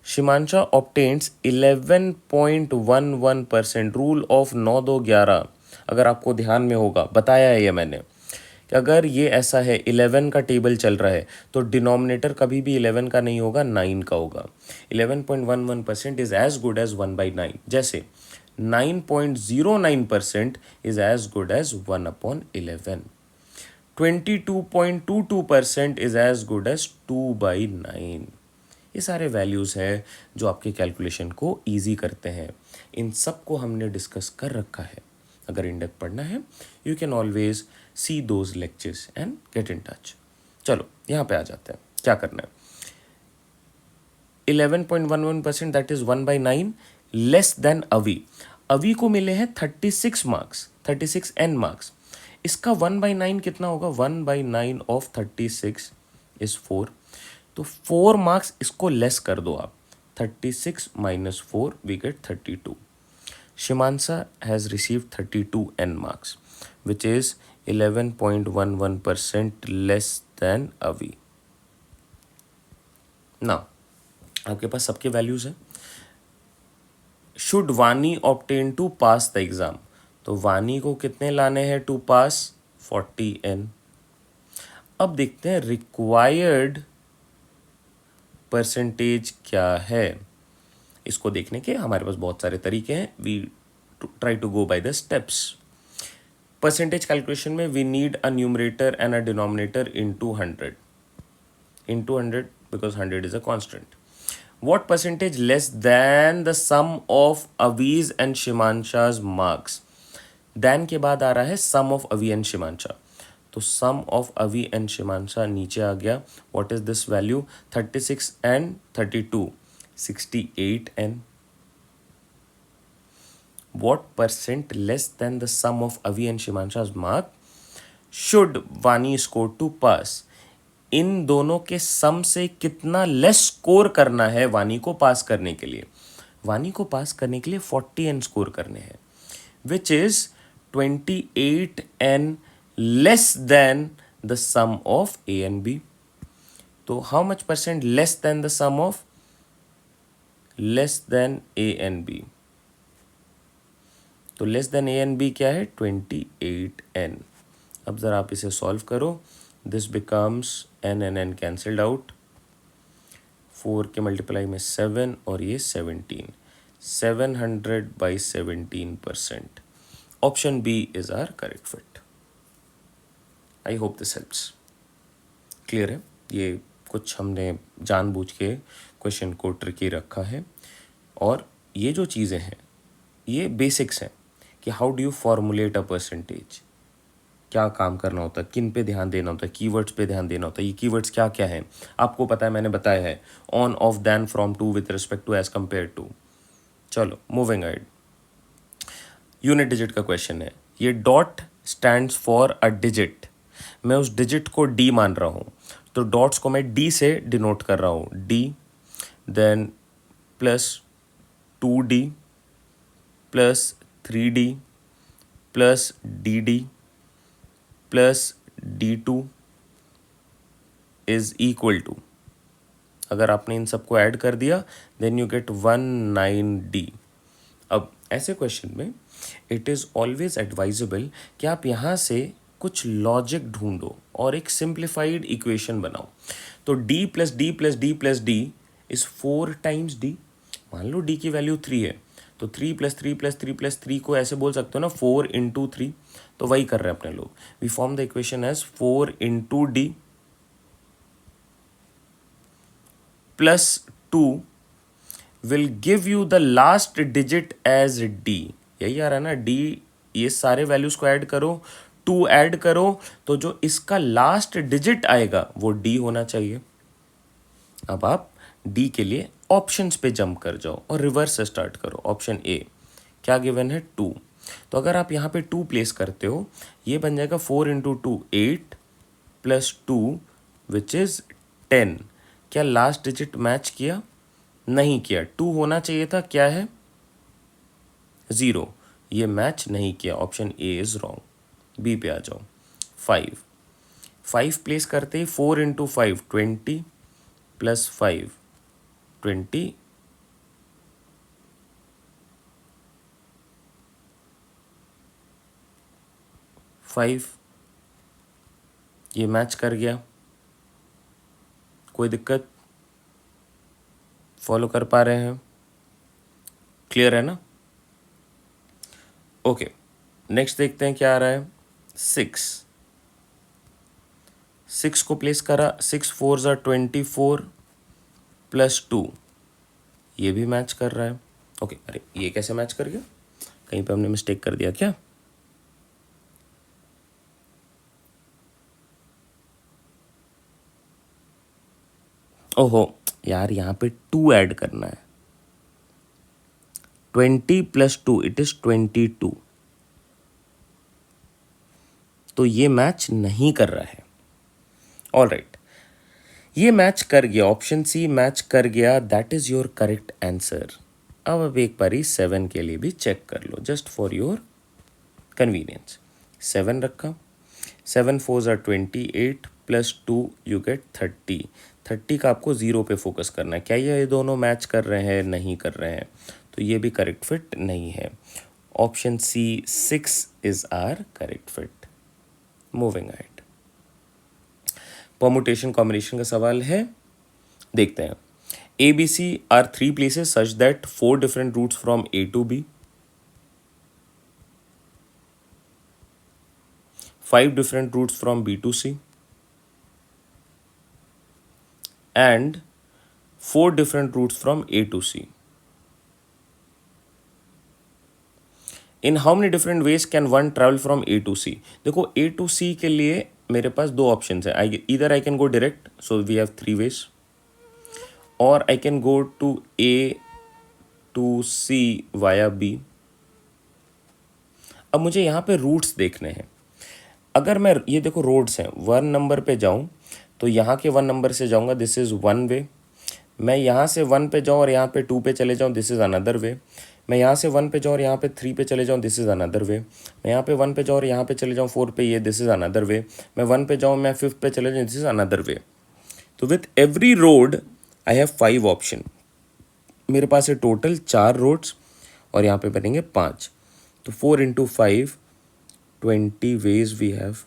Shimansha obtains 11.11%। Rule of 9 2 11 अगर आपको ध्यान में होगा, बताया है ये मैंने कि अगर ये ऐसा है 11 का टेबल चल रहा है तो डिनोमिनेटर कभी भी 11 का नहीं होगा, 9 का होगा। 11.11% इज एज गुड एज 1/9। जैसे 9.09% is as good as 1/11। 22.22% is as good as 2/9। ये सारे वैल्यूज़ हैं जो आपके कैलकुलेशन को ईजी करते हैं। इन सब को हमने डिस्कस कर रखा है। अगर इंडेप्थ पढ़ना है you can always see those lectures and get in touch. चलो यहाँ पे आ जाते हैं, क्या करना है। 11.11% दैट इज 1/9 लेस देन अवी। अवी को मिले हैं 36 मार्क्स, 36n मार्क्स। इसका 1/9 कितना होगा? 1/9 ऑफ 36 इज 4। तो 4 मार्क्स इसको लेस कर दो आप, 36 minus 4 we get 32। Shimansa has received 32n marks which is 11.11% less than Avi। Now आपके पास सबके वैल्यूज हैं। Should Vani obtain to pass the exam? तो वानी को कितने लाने हैं टू पास? 40n। अब देखते हैं रिक्वायर्ड परसेंटेज क्या है। इसको देखने के हमारे पास बहुत सारे तरीके हैं। We try to go by the steps. Percentage calculation में we need a numerator and a denominator into 100 because 100 is a constant. What percentage less than the sum of Avi's and Shimansha's marks? Then के बाद आ रहा है सम of अवी and शिमांशा। तो सम of अवी and शिमांशा नीचे आ गया। What is this value? 36 and 32, 68n। What percent less than the sum of Avi and Shimansha's mark should Vani score to pass? इन दोनों के सम से कितना लेस स्कोर करना है वानी को पास करने के लिए? वानी को पास करने के लिए 40n स्कोर करने हैं which is 28n less than the sum of A and B. तो how much percent less than the sum of less than A and B? तो less than A and B क्या है? 28n। अब ज़रा आप इसे सॉल्व करो। This becomes n N n cancelled out. 4 के मल्टीप्लाई में 7 और ये 17। 700/17%। Option B is are correct fit. I hope this helps. Clear है? ये कुछ हमने जानबूझ के क्वेश्चन को ट्रिकी रखा है और ये जो चीज़ें हैं ये बेसिक्स हैं कि how do you formulate a percentage, क्या काम करना होता है, किन पे ध्यान देना होता है, कीवर्ड्स पे ध्यान देना होता है। ये कीवर्ड्स क्या क्या हैं आपको पता है, मैंने बताया है। On, off, then, from, to, with respect to, as compare to. चलो मूविंग अहेड। यूनिट डिजिट का क्वेश्चन है। ये dot stands for a digit, मैं उस डिजिट को डी मान रहा हूँ। तो डॉट्स को मैं डी से डिनोट कर रहा हूँ, D, then plus 2D plus 3D plus DD plus D2 is equal to, अगर आपने इन सबको ऐड कर दिया देन यू गेट 19D। अब ऐसे क्वेश्चन में इट इज़ ऑलवेज एडवाइजेबल कि आप यहाँ से कुछ लॉजिक ढूंढो और एक सिंप्लीफाइड इक्वेशन बनाओ। तो d plus D plus D plus D is 4 times d। मान लो d की वैल्यू 3 है, तो 3 प्लस 3 प्लस 3 प्लस 3 को ऐसे बोल सकते हो ना, 4 इंटू 3। तो वही कर रहे हैं अपने लोग, we form the equation as 4 into D plus 2 will give you the last digit as D. यही आ रहा है ना, डी, ये सारे वैल्यूज को ऐड करो, 2 ऐड करो, तो जो इसका लास्ट डिजिट आएगा वो डी होना चाहिए। अब आप डी के लिए ऑप्शंस पे जंप कर जाओ और रिवर्स से स्टार्ट करो। ऑप्शन ए क्या गिवन है, 2। तो अगर आप यहाँ पे 2 प्लेस करते हो, ये बन जाएगा 4 इंटू 2 8 प्लस 2 विच इज 10। क्या लास्ट डिजिट मैच किया? नहीं किया। 2 होना चाहिए था, क्या है 0। ये मैच नहीं किया, option A is wrong. B पे आ जाओ, 5 प्लेस करते ही 4 इंटू 5 20 प्लस 5 20 5, ये मैच कर गया। कोई दिक्कत? फॉलो कर पा रहे हैं? क्लियर है ना? ओके, नेक्स्ट देखते हैं क्या आ रहा है। 6 को प्लेस करा, 6 4 ज़ा 24 प्लस 2, ये भी मैच कर रहा है। ओके, अरे ये कैसे मैच कर गया? कहीं पे हमने मिस्टेक कर दिया क्या? ओहो यार, यहाँ पे 2 ऐड करना है। 20 प्लस 2 इट इज 22। तो ये मैच नहीं कर रहा है। ऑल राइट, ये मैच कर गया, ऑप्शन सी मैच कर गया, that is your correct answer. अब एक बारी 7 के लिए भी चेक कर लो, जस्ट फॉर योर कन्वीनियंस। 7 रखा, 7 4 ज़ा 28 प्लस 2 यू गेट 30। 30 का आपको 0 पे फोकस करना है। क्या ये दोनों मैच कर रहे हैं? नहीं कर रहे हैं, तो ये भी करेक्ट फिट नहीं है। Option C 6 is are correct fit. Moving ahead, permutation combination का सवाल है, देखते हैं। A B C are 3 places such that 4 different routes from A to B, 5 different routes from B to C, and 4 different routes from A to C. In how many different ways can one travel from A to C? देखो A to C के लिए मेरे पास 2 options है। Either I can go direct, so we have 3 ways, or I can go to A to C via B. अब मुझे यहाँ पे roots देखने हैं। अगर मैं, ये देखो रोड्स हैं, 1 नंबर पे जाऊँ तो यहाँ के 1 नंबर से जाऊँगा, दिस इज़ 1 वे। मैं यहाँ से 1 पे जाऊँ और यहाँ पे 2 पे चले जाऊँ, दिस इज़ अनदर वे। मैं यहाँ से 1 पे जाऊँ और यहाँ पे 3 पे चले जाऊँ, दिस इज़ अनदर वे। मैं यहाँ पे 1 पे जाऊँ और यहाँ पे चले जाऊँ 4 पे, ये दिस इज़ अनदर वे। मैं 1 पे जाऊँ, मैं 5th पे चले जाऊँ, दिस इज़ अनदर वे। तो with every road I have 5 option. मेरे पास है टोटल 4 रोड्स और यहाँ पे बनेंगे 5। तो 4 into 5 20 ways we have.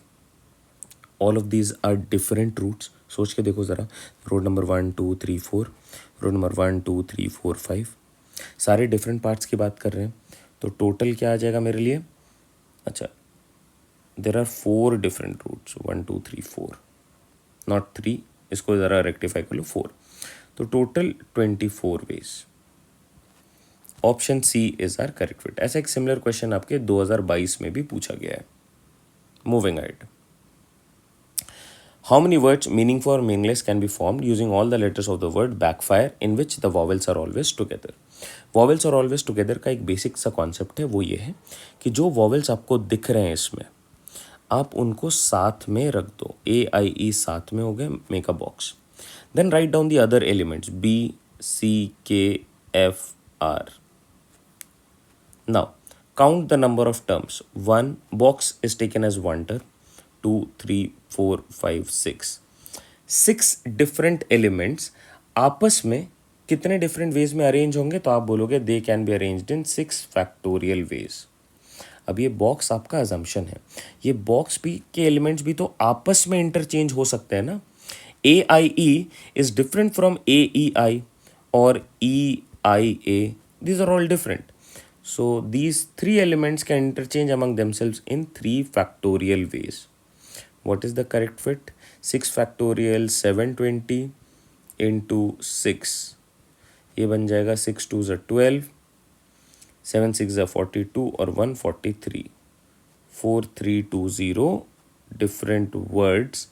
All of these are different routes. सोच के देखो ज़रा, रोड नंबर 1 2 3 4, रोड नंबर 1 2 3 4 5, सारे डिफरेंट पार्ट्स की बात कर रहे हैं। तो टोटल क्या आ जाएगा मेरे लिए? अच्छा, there are 4 different routes, 1 2 3 4, not 3, इसको ज़रा रेक्टिफाई कर लो, 4। तो total 24 ways. Option C is are correct fit. ऐसा एक सिमिलर क्वेश्चन आपके 2022 में भी पूछा गया है। Moving ahead, how many words meaning for meaningless can be formed using all the letters of the word backfire in which the vowels are always together. Vowels और always together का एक basic सा कॉन्सेप्ट है, वो ये है कि जो वॉवेल्स आपको दिख रहे हैं इसमें, आप उनको साथ में रख दो, ए आई ई साथ में हो गए, make a box. Then write down the other elements B C K F R. Now, count the number of terms. One box is taken as one term. 2, 3, 4, 5, 6. 6 different elements आपस में कितने डिफरेंट वेज में arrange होंगे? तो आप बोलोगे they can be arranged in 6 factorial veg. अब ये बॉक्स आपका अजम्पशन है. ये बॉक्स भी के एलिमेंट्स भी तो आपस में इंटरचेंज हो सकते हैं ना. ए आई ई इज डिफरेंट फ्रॉम ए ई आई और ई आई ए. These are all different. So these three elements can interchange among themselves in 3 factorial ways. What is the correct fit? 6 factorial 720 into 6. ये बन जाएगा 6 2 ज़ा 12, 7 6 ज़ा 42 और 143. 4320 different words.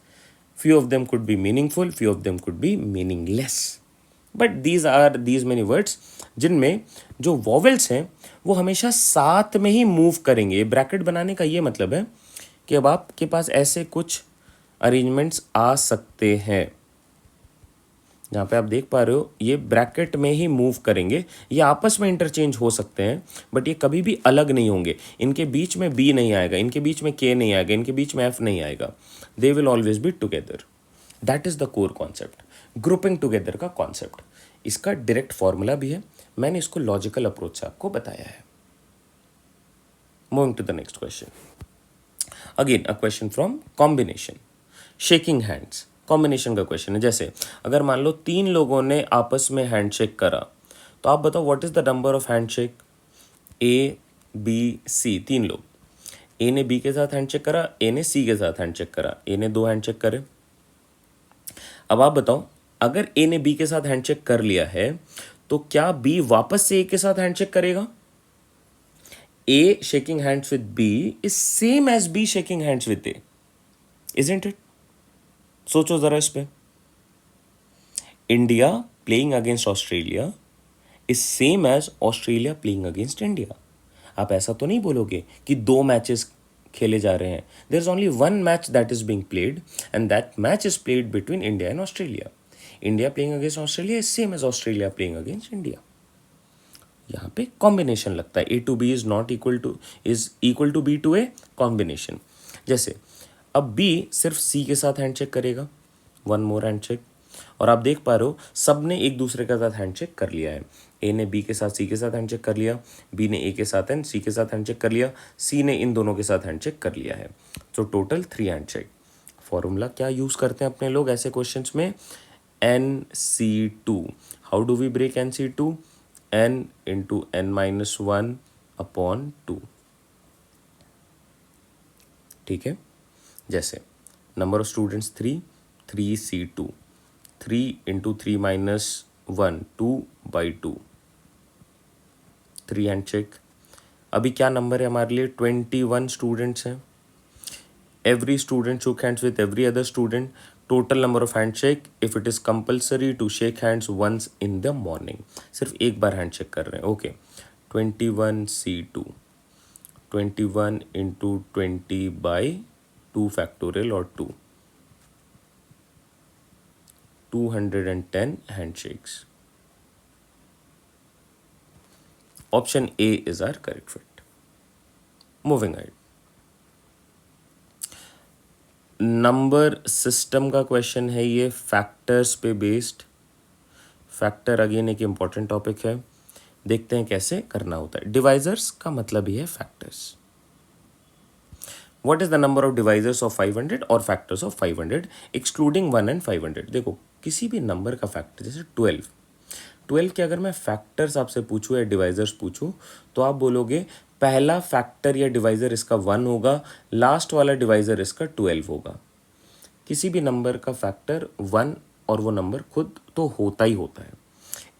Few of them could be meaningful, few of them could be meaningless. But these many words जिनमें जो vowels हैं वो हमेशा साथ में ही मूव करेंगे. ब्रैकेट बनाने का ये मतलब है कि अब आपके पास ऐसे कुछ अरेंजमेंट्स आ सकते हैं जहाँ पे आप देख पा रहे हो ये ब्रैकेट में ही मूव करेंगे. ये आपस में इंटरचेंज हो सकते हैं बट ये कभी भी अलग नहीं होंगे. इनके बीच में बी नहीं आएगा, इनके बीच में के नहीं आएगा, इनके बीच में एफ नहीं आएगा. They will always be together. That is the core concept, grouping together का कॉन्सेप्ट. इसका डायरेक्ट फॉर्मूला भी है, मैंने इसको लॉजिकल अप्रोच से आपको बताया है. Moving to the next question. Again a question from combination. Shaking hands combination का क्वेश्चन है. जैसे अगर मान लो 3 लोगों ने आपस में हैंडशेक करा तो आप बताओ what is the number of handshake. A B C 3 लोग. ए ने बी के साथ हैंडशेक करा, ए ने सी के साथ हैंडशेक करा, ए ने 2 हैंडशेक करे. अब आप बताओ अगर ए ने बी के साथ हैंडशेक कर लिया है तो क्या बी वापस से ए के साथ हैंडशेक करेगा? A shaking hands with B is same as B shaking hands with A, isn't it? सोचो जरा इस पे. India playing against Australia is same as Australia playing against India. आप ऐसा तो नहीं बोलोगे कि 2 मैचेस खेले जा रहे हैं. There is only 1 match that is being played and that match is played between India and Australia. India playing against Australia is same as Australia playing against India. यहाँ पे कॉम्बिनेशन लगता है. A to B is equal to B to A combination. जैसे अब B सिर्फ सी के साथ handshake करेगा, 1 मोर हैंडशेक. और आप देख पा रहे हो सब ने एक दूसरे के साथ हैंडशेक कर लिया है. ए ने बी के साथ सी के साथ हैंडशेक कर लिया, बी ने ए के साथ एंड सी के साथ हैंडशेक कर लिया, सी ने इन दोनों के साथ हैंडशेक कर लिया है. तो टोटल 3 हैंडशेक. फॉर्मूला क्या यूज़ करते हैं अपने लोग ऐसे क्वेश्चंस में? NC2. How do we break NC2? n into n-1 upon 2. ठीक है. जैसे number of students 3, 3C2. 3 into 3 minus 1, 2 by 2. 3 handshake. अभी क्या नंबर है हमारे लिए? 21 स्टूडेंट्स हैं. Every student shook hands with every other student. Total number of handshake if it is compulsory to shake hands once in the morning. सिर्फ एक बार handshake कर रहे हैं. Okay. 21C2. 21 into 20 by 2 factorial और 2. 210 handshakes. Option A is our correct fit. Moving ahead. Number system का question है ये, factors पे बेस्ड. फैक्टर अगेन एक इम्पॉर्टेंट टॉपिक है. देखते हैं कैसे करना होता है. डिवाइजर्स का मतलब ही है factors. What is the number of divisors of 500 और फैक्टर्स ऑफ 500 एक्सक्लूडिंग 1 एंड 500. देखो किसी भी नंबर का फैक्टर जैसे 12 के अगर मैं फैक्टर्स आपसे पूछूं या डिवाइजर्स पूछूं तो आप बोलोगे पहला फैक्टर या डिवाइजर इसका 1 होगा, लास्ट वाला डिवाइजर इसका 12 होगा. किसी भी नंबर का फैक्टर 1 और वो नंबर खुद तो होता ही होता है.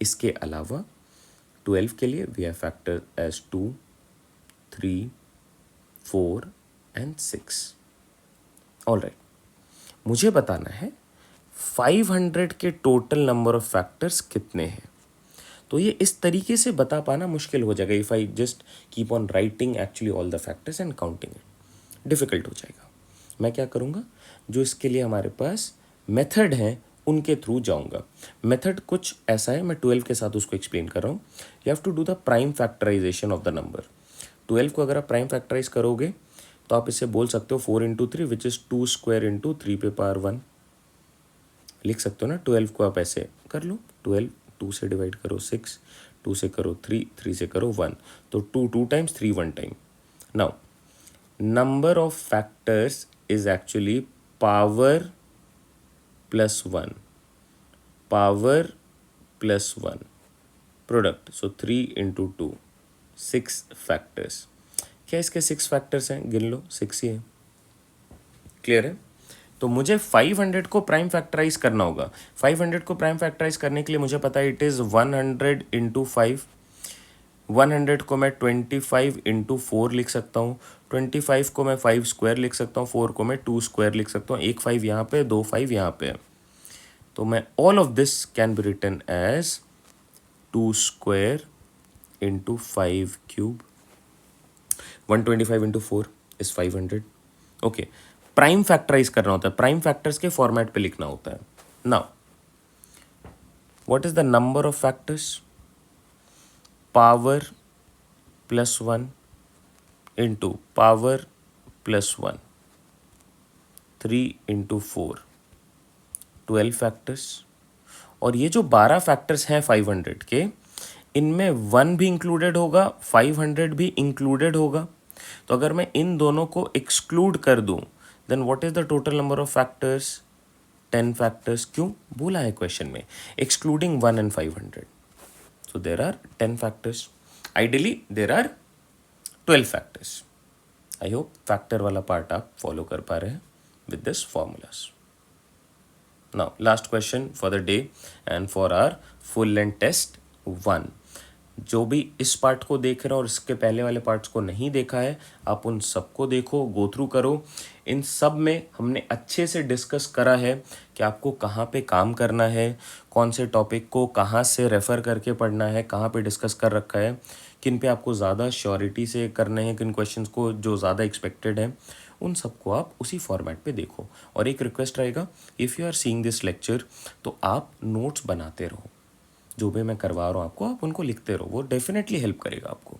इसके अलावा 12 के लिए we have factor as 2, 3, 4 and 6. Alright. मुझे बताना है 500 के टोटल नंबर ऑफ फैक्टर्स कितने हैं. तो ये इस तरीके से बता पाना मुश्किल हो जाएगा. If I just keep on writing actually all the factors and counting it, difficult हो जाएगा. मैं क्या करूँगा, जो इसके लिए हमारे पास मेथड है उनके थ्रू जाऊँगा। मेथड कुछ ऐसा है, मैं 12 के साथ उसको एक्सप्लेन कर रहा हूँ। You have to do the prime factorisation of the number. 12 को अगर आप प्राइम फैक्टराइज करोगे तो आप इसे बोल सकते हो 4 into 3 which is 2 square into 3 पे पावर 1 लिख सकते हो ना। 12 को आप ऐसे कर लो, 12 2 से डिवाइड करो 6, 2 से करो 3, 3 से करो 1, तो 2 2 times, 3 1 time. Now number of factors is actually power plus 1, power plus 1 product, so 3 into 2, 6 factors। क्या इसके 6 फैक्टर्स हैं, गिन लो, 6 ही है। क्लियर है? तो मुझे 500 को प्राइम फैक्टराइज करना होगा। 500 को प्राइम फैक्टराइज करने के लिए मुझे पता है इट इज़ 100 इंटू 5। 100 को मैं 25 इंटू 4 लिख सकता हूँ, 25 को मैं 5 स्क्वायर लिख सकता हूँ, 4 को मैं 2 स्क्वायर लिख सकता हूँ। एक 5 यहाँ पे, 2 5 यहाँ पे है, तो मैं all of this can be written as 2 square into 5 cube. 125 into 4 is 500। Okay, prime factorise करना होता है, प्राइम फैक्टर्स के फॉर्मेट पे लिखना होता है। Now what is the number of factors? Power plus 1 into power plus 1, 3 into 4, 12 factors. और ये जो 12 फैक्टर्स हैं 500 के, इनमें 1 भी इंक्लूडेड होगा, 500 भी इंक्लूडेड होगा। तो अगर मैं इन दोनों को एक्सक्लूड कर दूं, then what is the total number of factors? 10 factors. क्यों बोला है क्वेश्चन में excluding 1 and 500? So there are 10 factors. Ideally there are 12 factors. I hope factor वाला part आप follow कर पा रहे हैं with this formulas. Now last question for the day and for our full length test 1. जो भी इस पार्ट को देख रहे हो और इसके पहले वाले पार्ट्स को नहीं देखा है, आप उन सबको देखो, गो थ्रू करो। इन सब में हमने अच्छे से डिस्कस करा है कि आपको कहाँ पे काम करना है, कौन से टॉपिक को कहाँ से रेफ़र करके पढ़ना है, कहाँ पे डिस्कस कर रखा है, किन पे आपको ज़्यादा श्योरिटी से करने हैं, किन क्वेश्चंस को जो ज़्यादा एक्सपेक्टेड है, उन सबको आप उसी फॉर्मेट पे देखो। और एक रिक्वेस्ट रहेगा, if you are seeing this lecture तो आप नोट्स बनाते रहो, जो भी मैं करवा रहा हूँ आपको, आप उनको लिखते रहो, वो डेफिनेटली हेल्प करेगा आपको।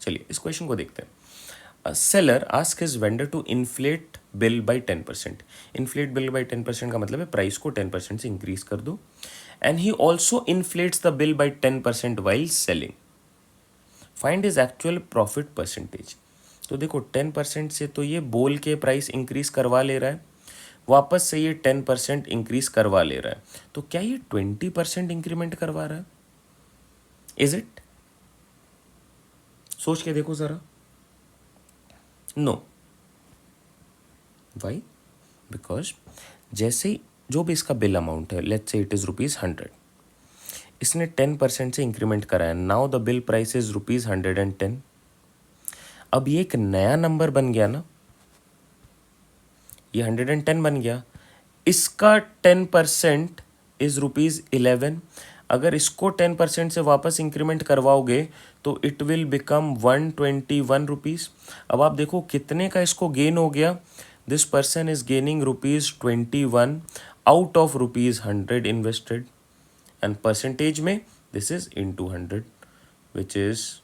चलिए इस क्वेश्चन को देखते हैं। Seller ask his vendor to inflate bill by 10%। Inflate bill by 10% का मतलब है प्राइस को 10% से इंक्रीज कर दो। And he also inflates the bill by 10% while selling. Find his actual profit percentage. तो देखो 10% से तो ये बोल के प्राइस इंक्रीज करवा ले रहा है, वापस से ये 10% इंक्रीज करवा ले रहा है, तो क्या ये 20% इंक्रीमेंट करवा रहा है? Is it? सोच के देखो जरा। नो। वाई? बिकॉज जैसे ही जो भी इसका बिल अमाउंट है, लेट्स से इट इज ₹100, इसने 10% से इंक्रीमेंट कराया, now the bill price is ₹110। अब ये एक नया नंबर बन गया ना, ये 110 बन गया, इसका 10% इज ₹11। अगर इसको 10% से वापस इंक्रीमेंट करवाओगे तो इट विल बिकम 121 रुपीज़। अब आप देखो कितने का इसको गेन हो गया। This person is gaining ₹21 out of ₹100 invested, and percentage में this is into 100 which is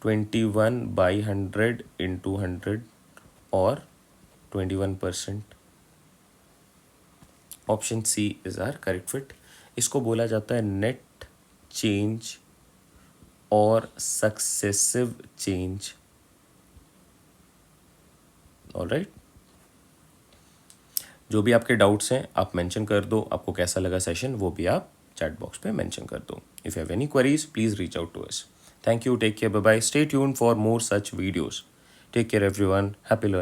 21/100 into 100 और 21%। Option C is are correct fit. इसको बोला जाता है नेट चेंज और सक्सेसिव चेंज। ऑलराइट, जो भी आपके डाउट्स हैं आप मेंशन कर दो, आपको कैसा लगा सेशन वो भी आप चैट बॉक्स पे मेंशन कर दो। If you have any queries please reach out to us. Thank you, take care, bye bye, stay tuned for more such videos. Take care everyone, happy learning.